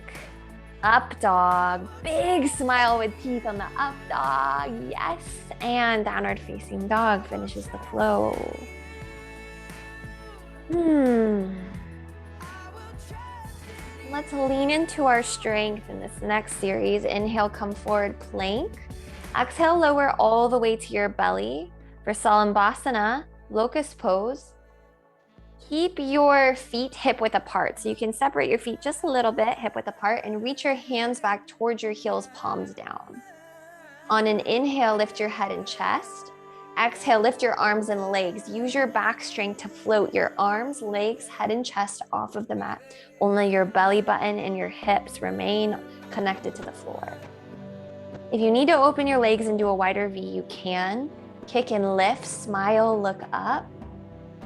up dog, big smile with teeth on the up dog, yes, and downward facing dog finishes the flow. Let's lean into our strength in this next series. Inhale, come forward, plank. Exhale, lower all the way to your belly. For Salambhasana, locust pose. Keep your feet hip width apart. So you can separate your feet just a little bit, hip width apart, and reach your hands back towards your heels, palms down. On an inhale, lift your head and chest. Exhale, lift your arms and legs. Use your back strength to float your arms, legs, head, and chest off of the mat. Only your belly button and your hips remain connected to the floor. If you need to open your legs and do a wider V, you can. Kick and lift, smile, look up.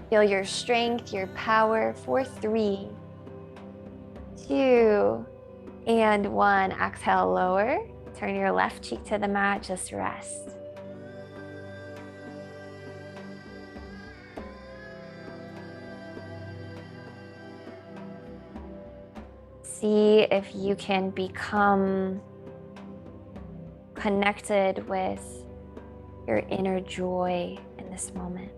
Feel your strength, your power for 3, 2, and 1. Exhale, lower. Turn your left cheek to the mat, just rest. See if you can become connected with your inner joy in this moment.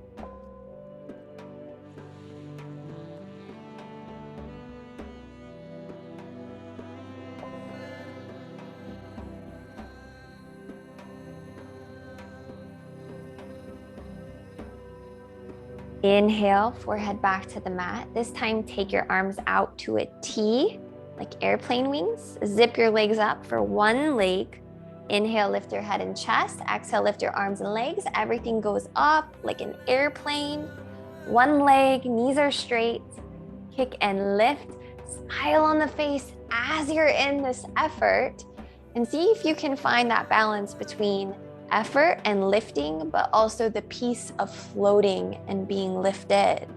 Inhale, forehead back to the mat. This time, take your arms out to a T, like airplane wings. Zip your legs up for one leg. Inhale, lift your head and chest. Exhale, lift your arms and legs. Everything goes up like an airplane. One leg, knees are straight. Kick and lift. Smile on the face as you're in this effort. And see if you can find that balance between effort and lifting, but also the peace of floating and being lifted.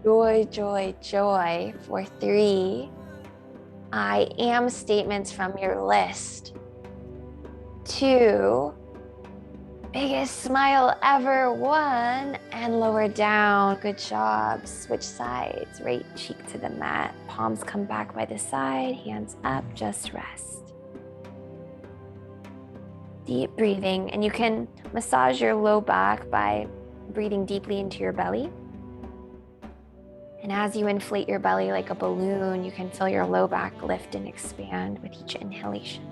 Joy, joy, joy for 3. I am statements from your list. 2. Biggest smile ever. 1. And lower down. Good job. Switch sides. Right cheek to the mat. Palms come back by the side. Hands up. Just rest. Deep breathing, and you can massage your low back by breathing deeply into your belly. And as you inflate your belly like a balloon, you can feel your low back lift and expand with each inhalation.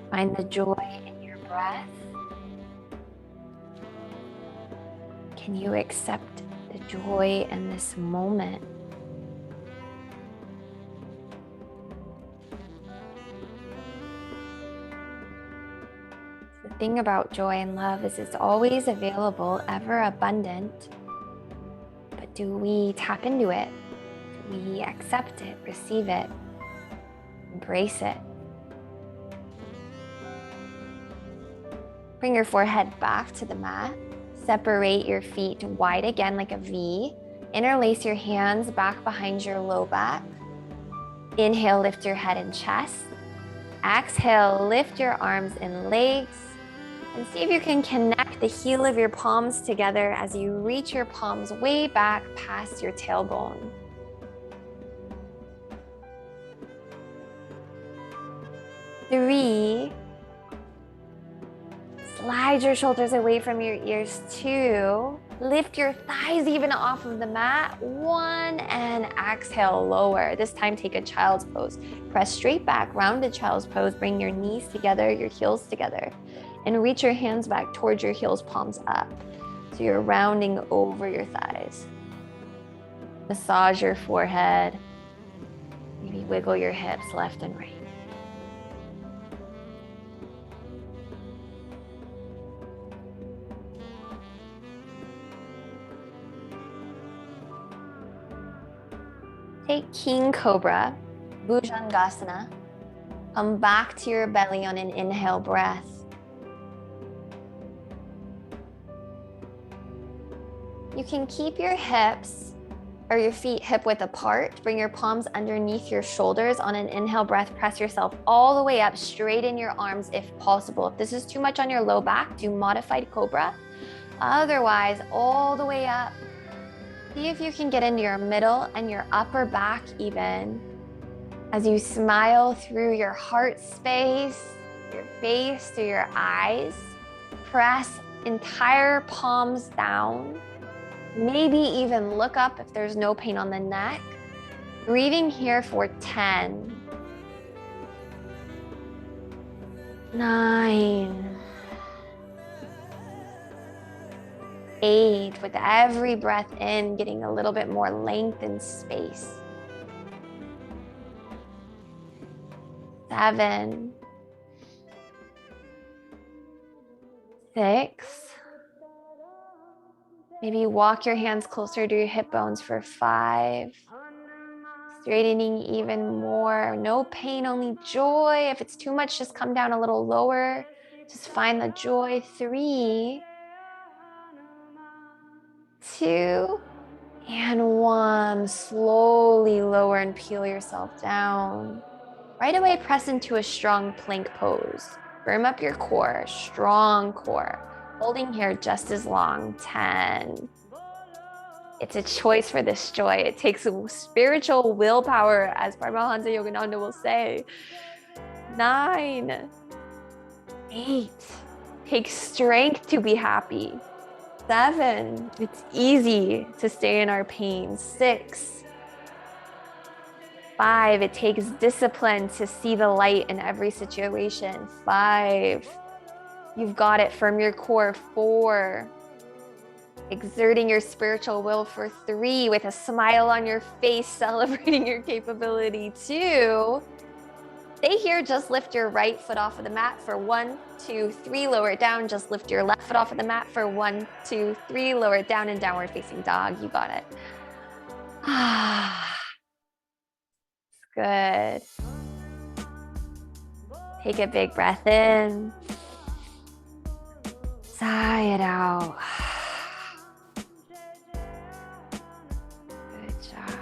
Find the joy in your breath. Can you accept the joy in this moment? The thing about joy and love is it's always available, ever abundant. But do we tap into it? Do we accept it, receive it, embrace it? Bring your forehead back to the mat. Separate your feet wide again like a V. Interlace your hands back behind your low back. Inhale, lift your head and chest. Exhale, lift your arms and legs. And see if you can connect the heel of your palms together as you reach your palms way back past your tailbone. 3. Slide your shoulders away from your ears. 2. Lift your thighs even off of the mat. 1. And exhale, lower. This time, take a child's pose. Press straight back, rounded child's pose. Bring your knees together, your heels together. And reach your hands back towards your heels, palms up. So you're rounding over your thighs. Massage your forehead. Maybe wiggle your hips left and right. Take King Cobra, Bhujangasana. Come back to your belly on an inhale breath. You can keep your hips or your feet hip width apart. Bring your palms underneath your shoulders. On an inhale breath, press yourself all the way up, straighten your arms if possible. If this is too much on your low back, do modified Cobra. Otherwise, all the way up. See if you can get into your middle and your upper back even. As you smile through your heart space, your face, through your eyes. Press entire palms down. Maybe even look up if there's no pain on the neck. Breathing here for 10. 9. 8, with every breath in, getting a little bit more length and space. 7. 6. Maybe walk your hands closer to your hip bones for 5. Straightening even more. No pain, only joy. If it's too much, just come down a little lower. Just find the joy. 3, 2, and 1. Slowly lower and peel yourself down. Right away, press into a strong plank pose. Firm up your core, strong core. Holding here just as long. 10. It's a choice for this joy. It takes spiritual willpower, as Paramahansa Yogananda will say. 9. 8. Takes strength to be happy. 7. It's easy to stay in our pain. 6. 5. It takes discipline to see the light in every situation. 5. You've got it. Firm your core. 4. Exerting your spiritual will for 3, with a smile on your face, celebrating your capability. 2. Stay here, just lift your right foot off of the mat for 1, 2, 3, lower it down. Just lift your left foot off of the mat for 1, 2, 3, lower it down in downward facing dog. You got it. Good. Take a big breath in. Sigh it out. Good job.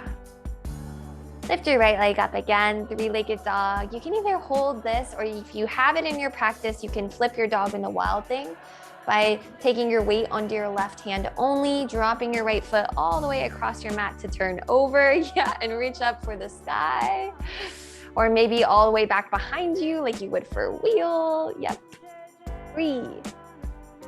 Lift your right leg up again, 3-legged dog. You can either hold this, or if you have it in your practice, you can flip your dog into wild thing by taking your weight onto your left hand only, dropping your right foot all the way across your mat to turn over. Yeah, and reach up for the sky. Or maybe all the way back behind you like you would for a wheel. Yep. 3,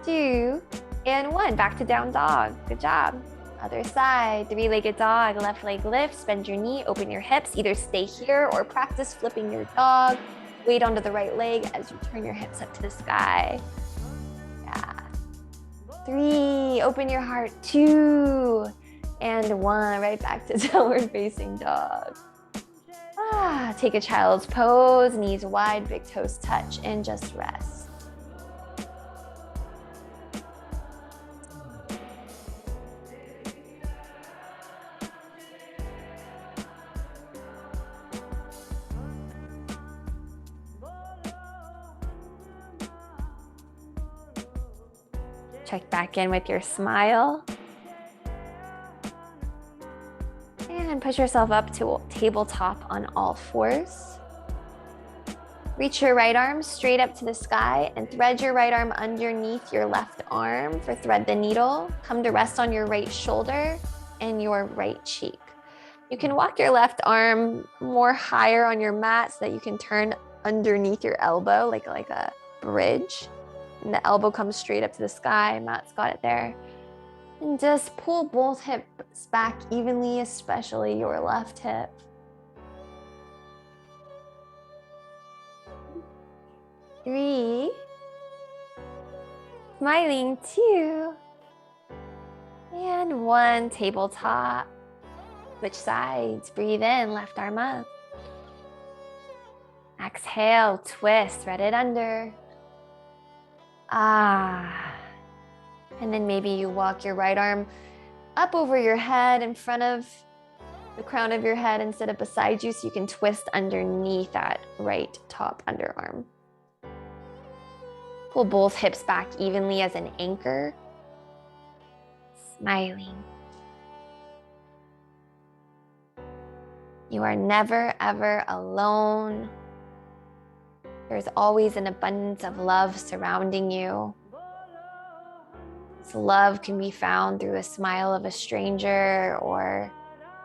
2, and 1. Back to down dog. Good job. Other side. 3-legged dog. Left leg lifts. Bend your knee. Open your hips. Either stay here or practice flipping your dog. Weight onto the right leg as you turn your hips up to the sky. Yeah. 3. Open your heart. 2, and 1. Right back to downward facing dog. Take a child's pose, knees wide, big toes touch, and just rest. Check back in with your smile. And push yourself up to tabletop on all 4s. Reach your right arm straight up to the sky and thread your right arm underneath your left arm for thread the needle. Come to rest on your right shoulder and your right cheek. You can walk your left arm more higher on your mat so that you can turn underneath your elbow like a bridge. And the elbow comes straight up to the sky. Matt's got it there. And just pull both hips back evenly, especially your left hip. 3. Smiling. 2. And 1. Tabletop. Switch sides. Breathe in. Left arm up. Exhale. Twist. Thread it under. And then maybe you walk your right arm up over your head in front of the crown of your head instead of beside you, so you can twist underneath that right top underarm. Pull both hips back evenly as an anchor. Smiling. You are never, ever alone. There's always an abundance of love surrounding you. This love can be found through a smile of a stranger, or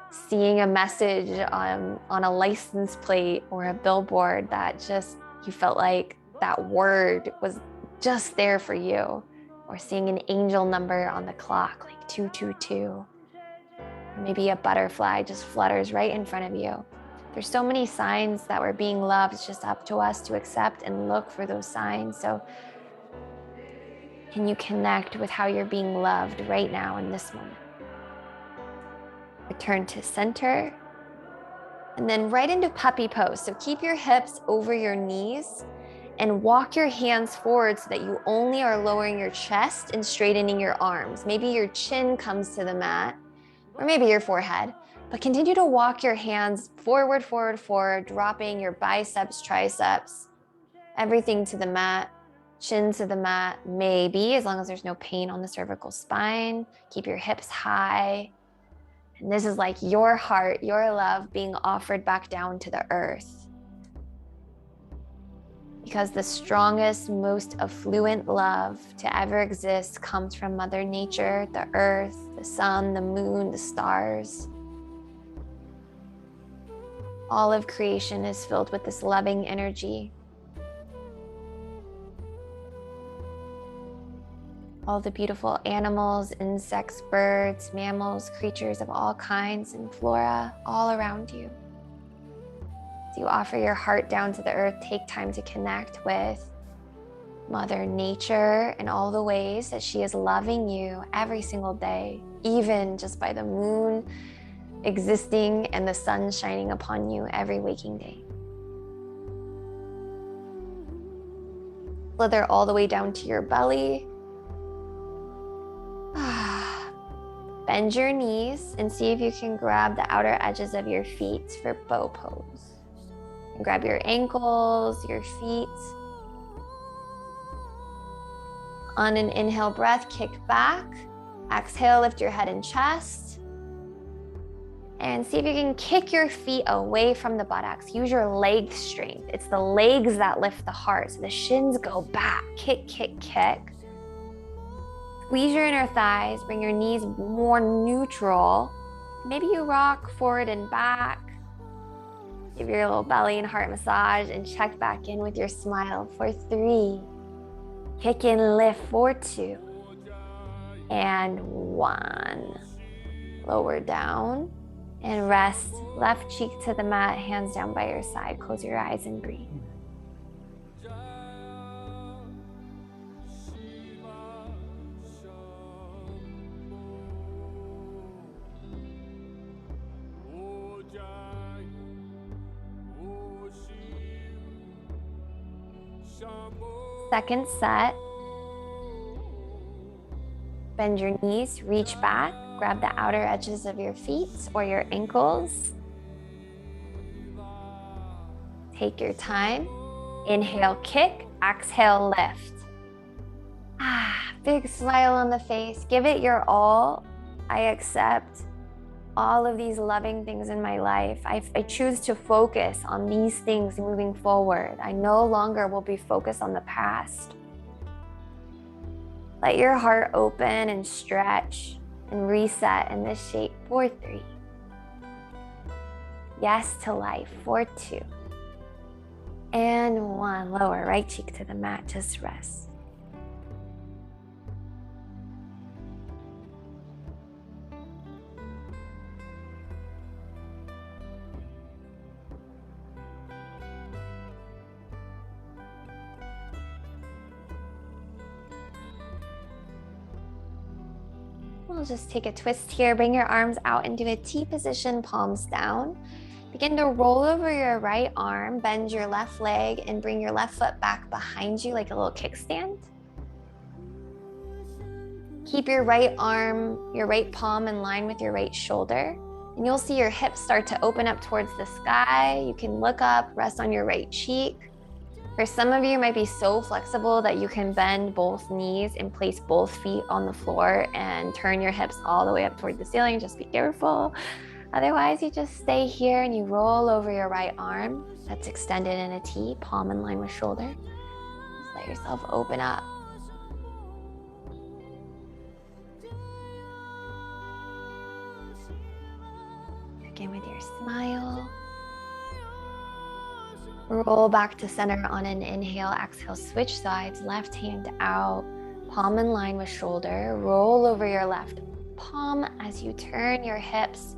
seeing a message on a license plate or a billboard that just, you felt like that word was just there for you, or seeing an angel number on the clock, like 222. Or maybe a butterfly just flutters right in front of you. There's so many signs that we're being loved. It's just up to us to accept and look for those signs. So can you connect with how you're being loved right now in this moment? Return to center. And then right into puppy pose. So keep your hips over your knees and walk your hands forward so that you only are lowering your chest and straightening your arms. Maybe your chin comes to the mat, or maybe your forehead. But continue to walk your hands forward, forward, forward, dropping your biceps, triceps, everything to the mat. Chin to the mat, maybe, as long as there's no pain on the cervical spine. Keep your hips high. And this is like your heart, your love being offered back down to the earth. because the strongest, most affluent love to ever exist comes from Mother Nature, the earth, the sun, the moon, the stars. All of creation is filled with this loving energy. All the beautiful animals, insects, birds, mammals, creatures of all kinds, and flora all around you. As you offer your heart down to the earth, take time to connect with Mother Nature and all the ways that she is loving you every single day, even just by the moon existing and the sun shining upon you every waking day. Slither all the way down to your belly. Bend your knees and see if you can grab the outer edges of your feet for bow pose. And grab your ankles, your feet. On an inhale breath, kick back. Exhale, lift your head and chest. And see if you can kick your feet away from the buttocks. Use your leg strength. It's the legs that lift the heart. So the shins go back. Kick, kick, kick. Squeeze your inner thighs. Bring your knees more neutral. Maybe you rock forward and back. Give your little belly and heart massage and check back in with your smile for 3. Kick and lift for 2. And 1. Lower down and rest. Left cheek to the mat, hands down by your side. Close your eyes and breathe. Second set. Bend your knees, reach back, grab the outer edges of your feet or your ankles. Take your time. Inhale, kick, exhale, lift. Big smile on the face. Give it your all. I accept all of these loving things in my life. I choose to focus on these things moving forward. I no longer will be focused on the past. Let your heart open and stretch and reset in this shape for 3. Yes to life for 2. And 1. Lower right cheek to the mat, just rest. We'll just take a twist here. Bring your arms out into a T position, palms down. Begin to roll over your right arm, bend your left leg, and bring your left foot back behind you like a little kickstand. Keep your right arm, your right palm in line with your right shoulder. And you'll see your hips start to open up towards the sky. You can look up, rest on your right cheek. For some of you, it might be so flexible that you can bend both knees and place both feet on the floor and turn your hips all the way up toward the ceiling. Just be careful. Otherwise, you just stay here and you roll over your right arm that's extended in a T, palm in line with shoulder. Just let yourself open up. Check in with your smile. Roll back to center on an inhale, exhale, switch sides, left hand out, palm in line with shoulder. Roll over your left palm as you turn your hips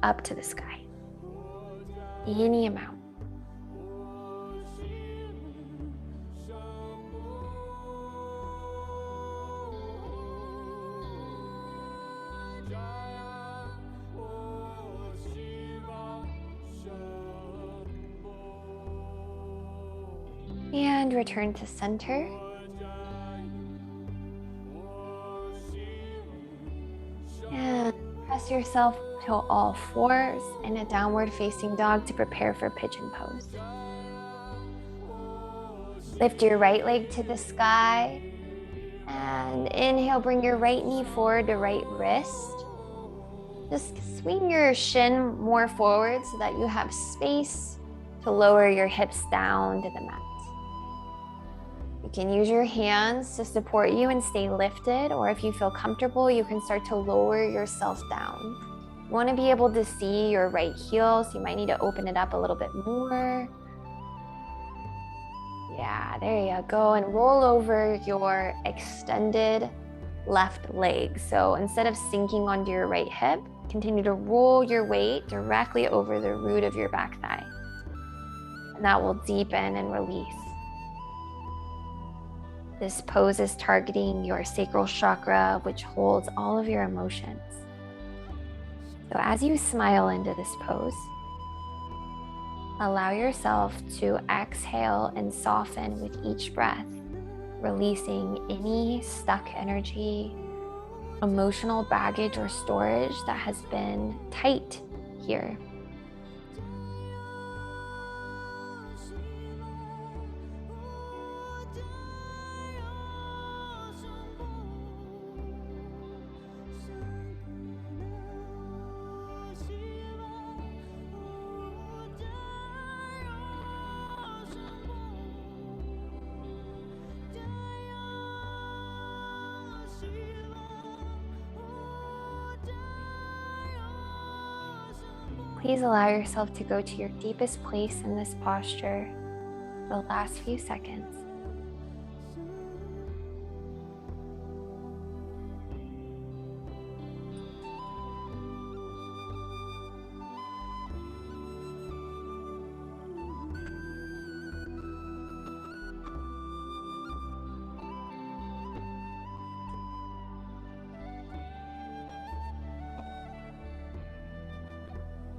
up to the sky. Any amount. And return to center. And press yourself to all fours in a downward facing dog to prepare for pigeon pose. Lift your right leg to the sky. And inhale, bring your right knee forward to right wrist. Just swing your shin more forward so that you have space to lower your hips down to the mat. You can use your hands to support you and stay lifted, or if you feel comfortable, you can start to lower yourself down. You want to be able to see your right heel, so you might need to open it up a little bit more. Yeah, there you go. And roll over your extended left leg. So instead of sinking onto your right hip, continue to roll your weight directly over the root of your back thigh. And that will deepen and release. This pose is targeting your sacral chakra, which holds all of your emotions. So as you smile into this pose, allow yourself to exhale and soften with each breath, releasing any stuck energy, emotional baggage or storage that has been tight here. Please allow yourself to go to your deepest place in this posture for the last few seconds.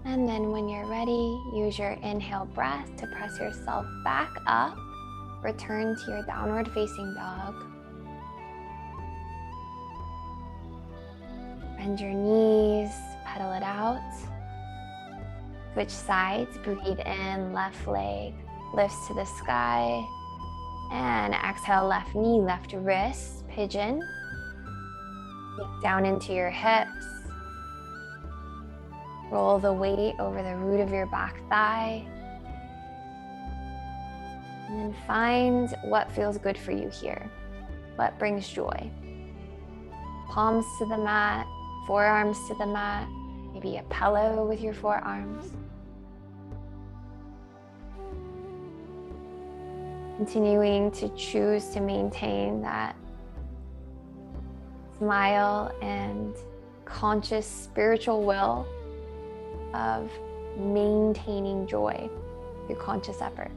And then when you're ready, use your inhale breath to press yourself back up. Return to your downward facing dog. Bend your knees, pedal it out. Switch sides, breathe in, left leg lifts to the sky. And exhale, left knee, left wrist, pigeon. Look down into your hips. Roll the weight over the root of your back thigh. And then find what feels good for you here. What brings joy. Palms to the mat, forearms to the mat, maybe a pillow with your forearms. Continuing to choose to maintain that smile and conscious spiritual will of maintaining joy through conscious effort.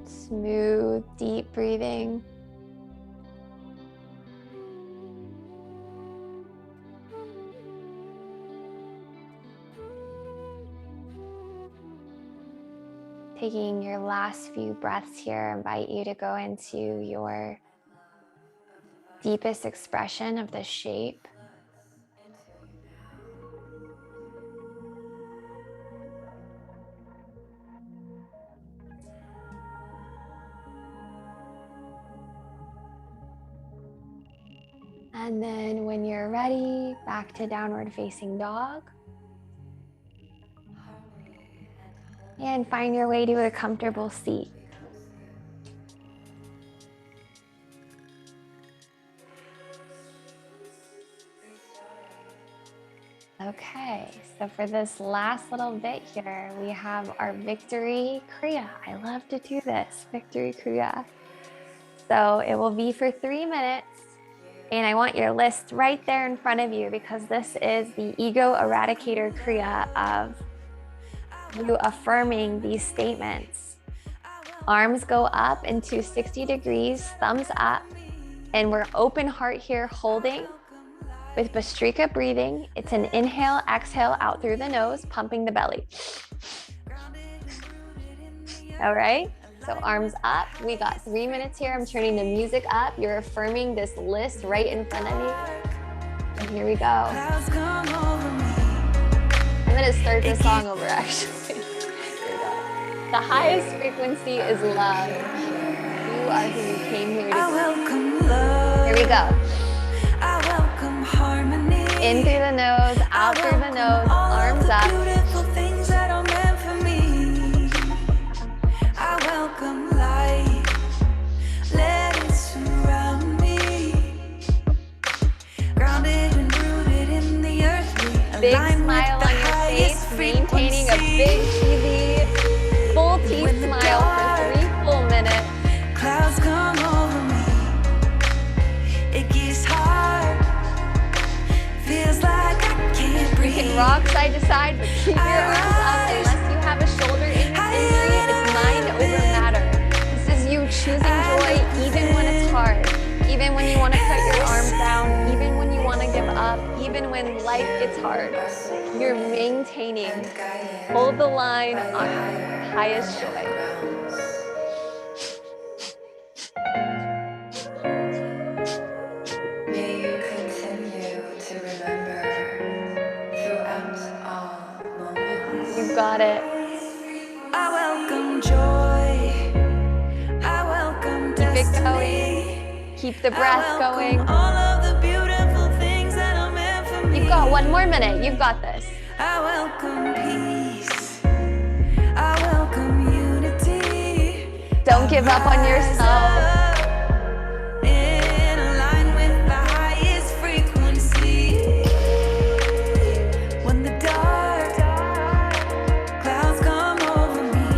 Smooth, deep breathing. Taking your last few breaths here, I invite you to go into your deepest expression of the shape. And then when you're ready, back to downward facing dog. And find your way to a comfortable seat. Okay, so for this last little bit here, we have our victory kriya. I love to do this, victory kriya. So it will be for 3 minutes. And I want your list right there in front of you because this is the ego eradicator kriya of you affirming these statements. Arms go up into 60 degrees, thumbs up, and we're open heart here holding with Bhastrika breathing. It's an inhale, exhale out through the nose, pumping the belly. All right, so arms up. We got 3 minutes here. I'm turning the music up. You're affirming this list right in front of you. And here we go. I'm gonna start this song over actually. Here we go. The highest frequency is love. You are who you came here to be. I welcome love. Here we go. I welcome harmony. In through the nose, out through the nose, arms up. Beautiful things that are meant for me. I welcome light. Let it surround me. Grounded and rooted in the earth. Big smile on your face, maintaining a big cheesy, full teeth smile for 3 full minutes. Clouds come over me. It gets hard. Feels like I can't breathe. You can rock side to side, but keep your arms up unless you have a shoulder injury. It's mind over matter. This is you choosing joy even when it's hard, even when you want to cut your arms down, even when you want to give up, even when life gets hard. You're maintaining. Hold the line on highest joy. May you continue to remember throughout all moments. You've got it. I welcome joy. I welcome Keep it destiny. going. Keep the breath I welcome going. all of the beautiful things that are meant for me. You've got 1 more minute. You've got this. I welcome peace. I welcome unity. Don't give up on yourself. In line with the highest frequency. When the dark clouds come over me,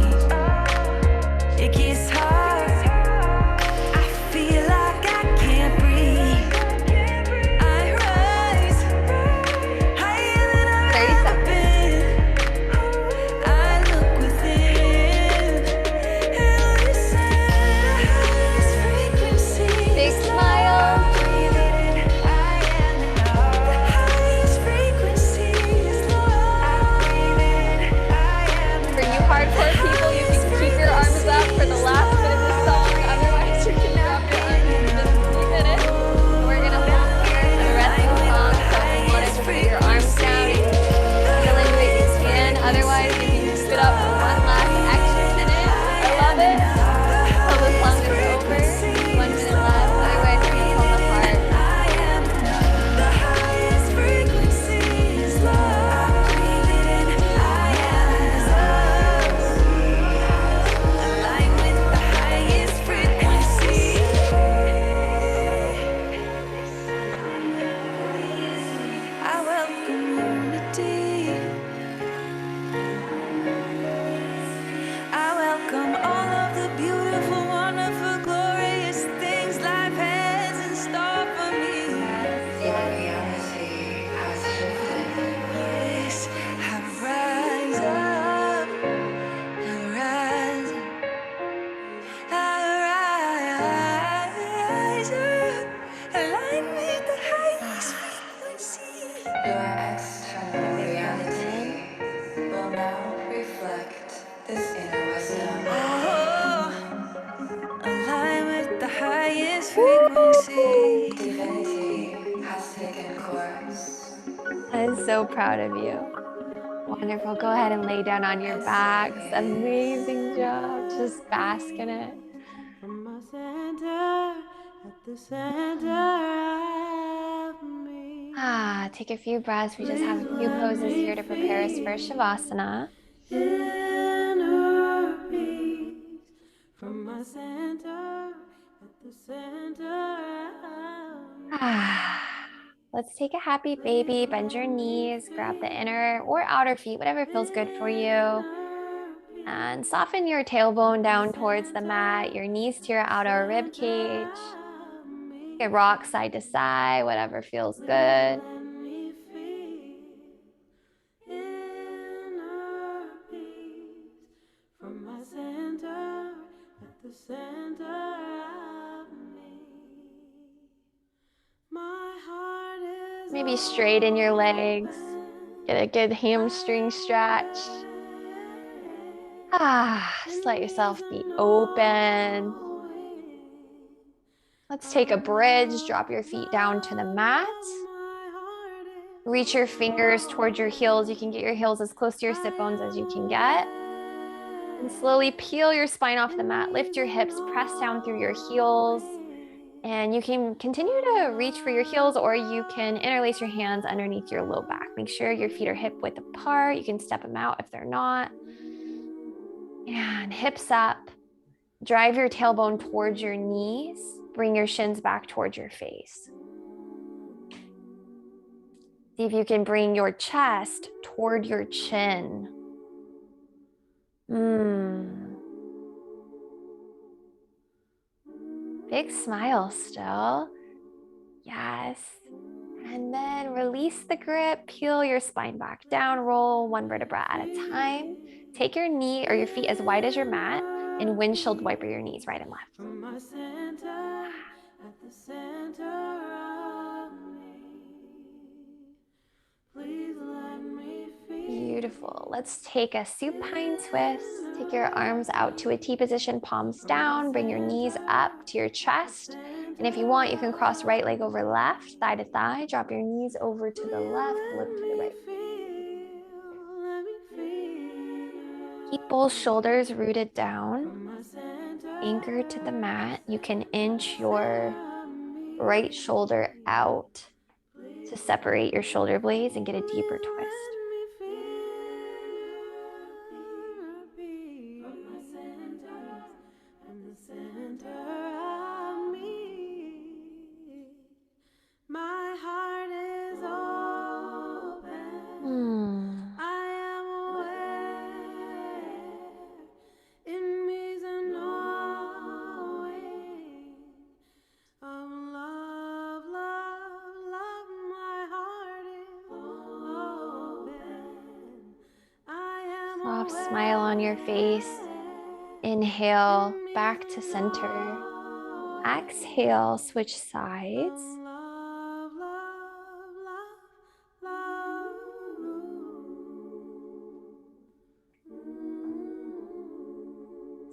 it gets hard. I feel like I can't breathe. I rise higher than I've 30 ever seconds. been. I look within and listen to the highest frequency. Big smile. I am enough. The highest frequency is love. For you hardcore people, you can keep your arms up for the last bit of the song. Otherwise, you can drop your arms in just 3 minutes. We're going to hold here for the rest of the song. So if you wanted to put your arms down, you can feel into it, you can. Otherwise, you can keep it up for one last extra minute. I love it. Till the song is over. 1 minute left. Otherwise, you can hold the heart. The highest frequency is love. I am love. Align with the highest frequency. I welcome unity. I welcome all of the beautiful, wonderful, glorious things life has in store for me. Your reality has shifted. Yes, I rise up. I rise up. I rise up. Align with the highest frequency. Your external reality will now reflect this inner wisdom. Align with the highest frequency. Divinity has taken course. I'm so proud of you. Wonderful. Go ahead and lay down on your backs. Amazing job. Just bask in it. From my center, at the center of me. Take a few breaths. We just have a few poses here to prepare us for Shavasana. Inner peace. From my center, at the center of me. Let's take a happy baby. Bend your knees. Grab the inner or outer feet, whatever feels good for you. And soften your tailbone down towards the mat, your knees to your outer rib cage. You can rock side to side, whatever feels good. Let me feel inner peace. From my center, at the center of me. My heart is Maybe straighten your legs. Get a good hamstring stretch. Just let yourself be open. Let's take a bridge. Drop your feet down to the mat. Reach your fingers towards your heels. You can get your heels as close to your sit bones as you can get. And And slowly peel your spine off the mat. Lift your hips, press down through your heels. And you can continue to reach for your heels, or you can interlace your hands underneath your low back. Make sure your feet are hip width apart. You can step them out if they're not. And hips up. Drive your tailbone towards your knees. Bring your shins back towards your face. See if you can bring your chest toward your chin. Big smile still. Yes. And then release the grip, peel your spine back down, roll one vertebra at a time. Take your knee or your feet as wide as your mat and windshield wiper your knees right and left. From my center, at the center of me, please let me feel. Beautiful. Let's take a supine twist. Take your arms out to a T position, palms down. Bring your knees up to your chest. And if you want, you can cross right leg over left, thigh to thigh. Drop your knees over to the left, look to the right. Keep both shoulders rooted down. Anchor to the mat. You can inch your right shoulder out to separate your shoulder blades and get a deeper twist. My heart is open. I am aware. In me's a knowing of love, love, love. My heart is open. I am Soft smile on your face. Inhale, back to center. Exhale, switch sides. love, love, love, love.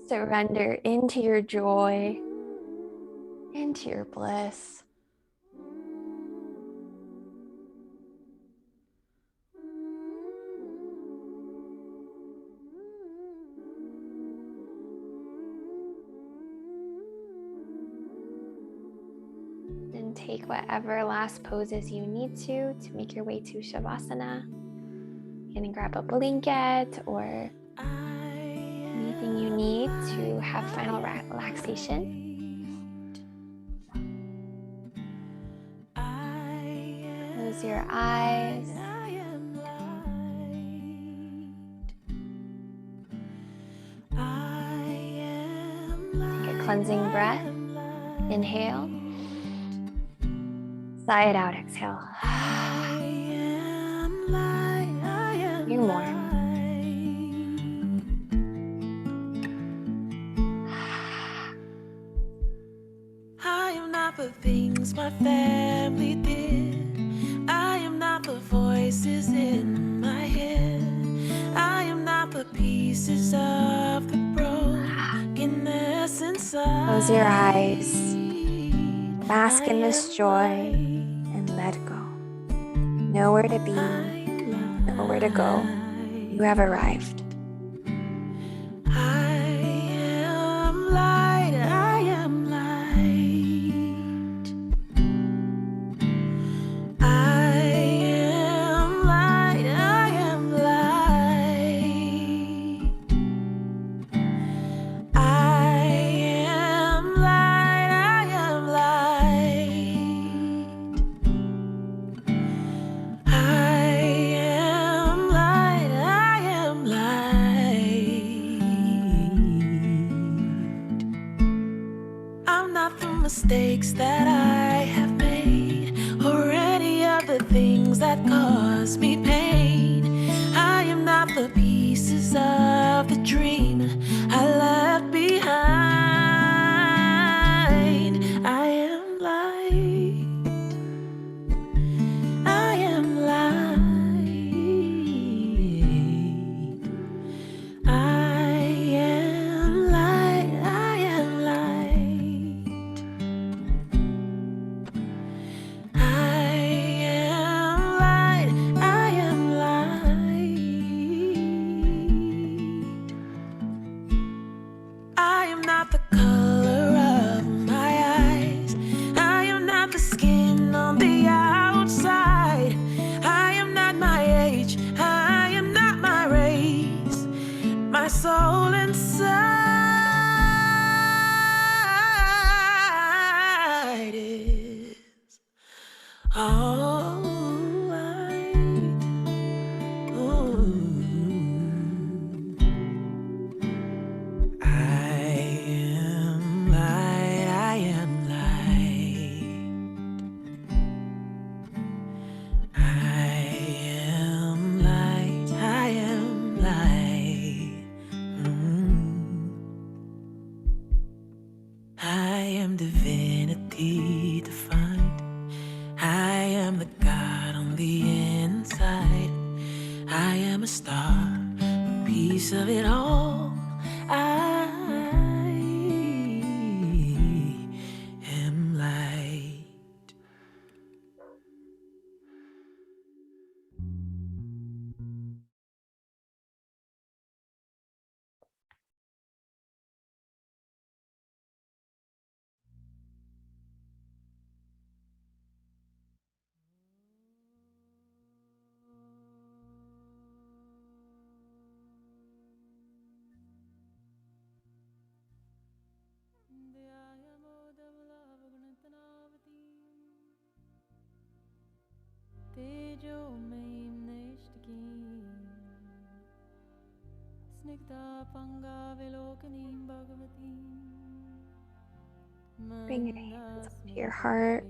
Surrender into your joy, into your bliss. Then take whatever last poses you need to make your way to Shavasana. You can grab a blanket or anything you need to have final relaxation. Close your eyes. Take a cleansing breath. Inhale. Sigh it out, exhale. You're warm. I am not the things my family did. I am not the voices in my head. I am not the pieces of the brokenness inside. Close your eyes. Bask in this joy and let go. Nowhere to be, nowhere to go. You have arrived. I am light, I am light. I am light, I am light. I am light, I am light. I am light, I am light. I'm not the mistakes that I have made, or any of the things that cause me pain. I am not the pieces of the dream I left behind. I am light. I am light. I am light. I am light. I am light. I am light. inside is all right. I am light, I am light. I am light, I am light. I am divinity defined. I am the God on the inside. I am a star, a piece of it all. I am light. Bring your hands up to your heart.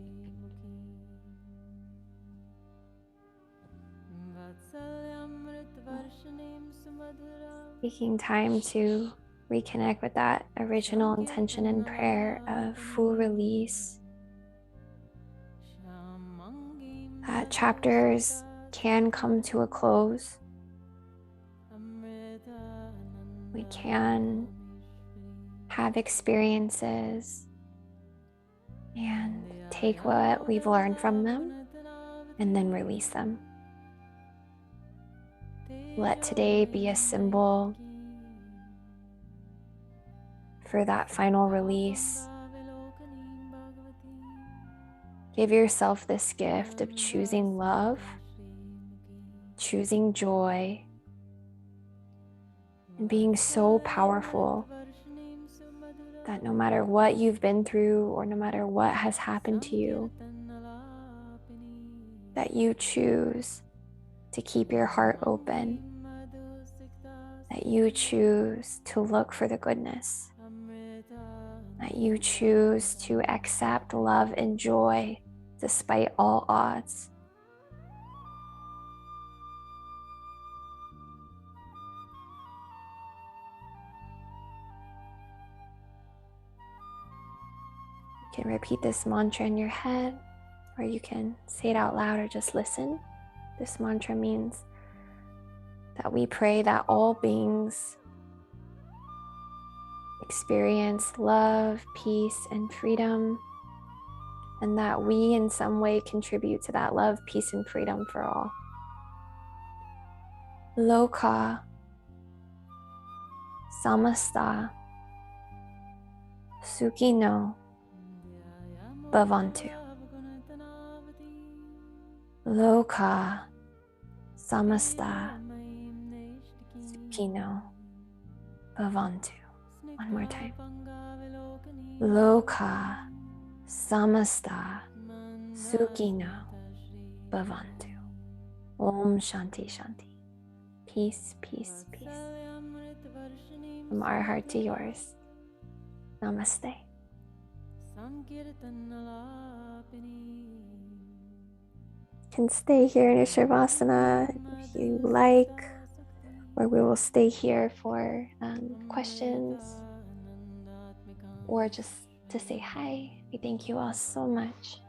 Taking time to reconnect with that original intention and prayer of full release. That chapters can come to a close. We can have experiences and take what we've learned from them and then release them. Let today be a symbol for that final release. Give yourself this gift of choosing love, choosing joy, and being so powerful that no matter what you've been through or no matter what has happened to you, that you choose to keep your heart open, that you choose to look for the goodness, that you choose to accept love and joy despite all odds. You can repeat this mantra in your head, or you can say it out loud or just listen. This mantra means that we pray that all beings experience love, peace, and freedom, and that we in some way contribute to that love, peace, and freedom for all. Loka samasta sukhino bhavantu. Loka samasta sukhino bhavantu. One more time. Loka samasta sukhino bhavantu. Om Shanti Shanti. Peace, peace, peace. From our heart to yours. Namaste. You can stay here in your Shavasana if you like, or we will stay here for questions or just to say hi. We thank you all so much.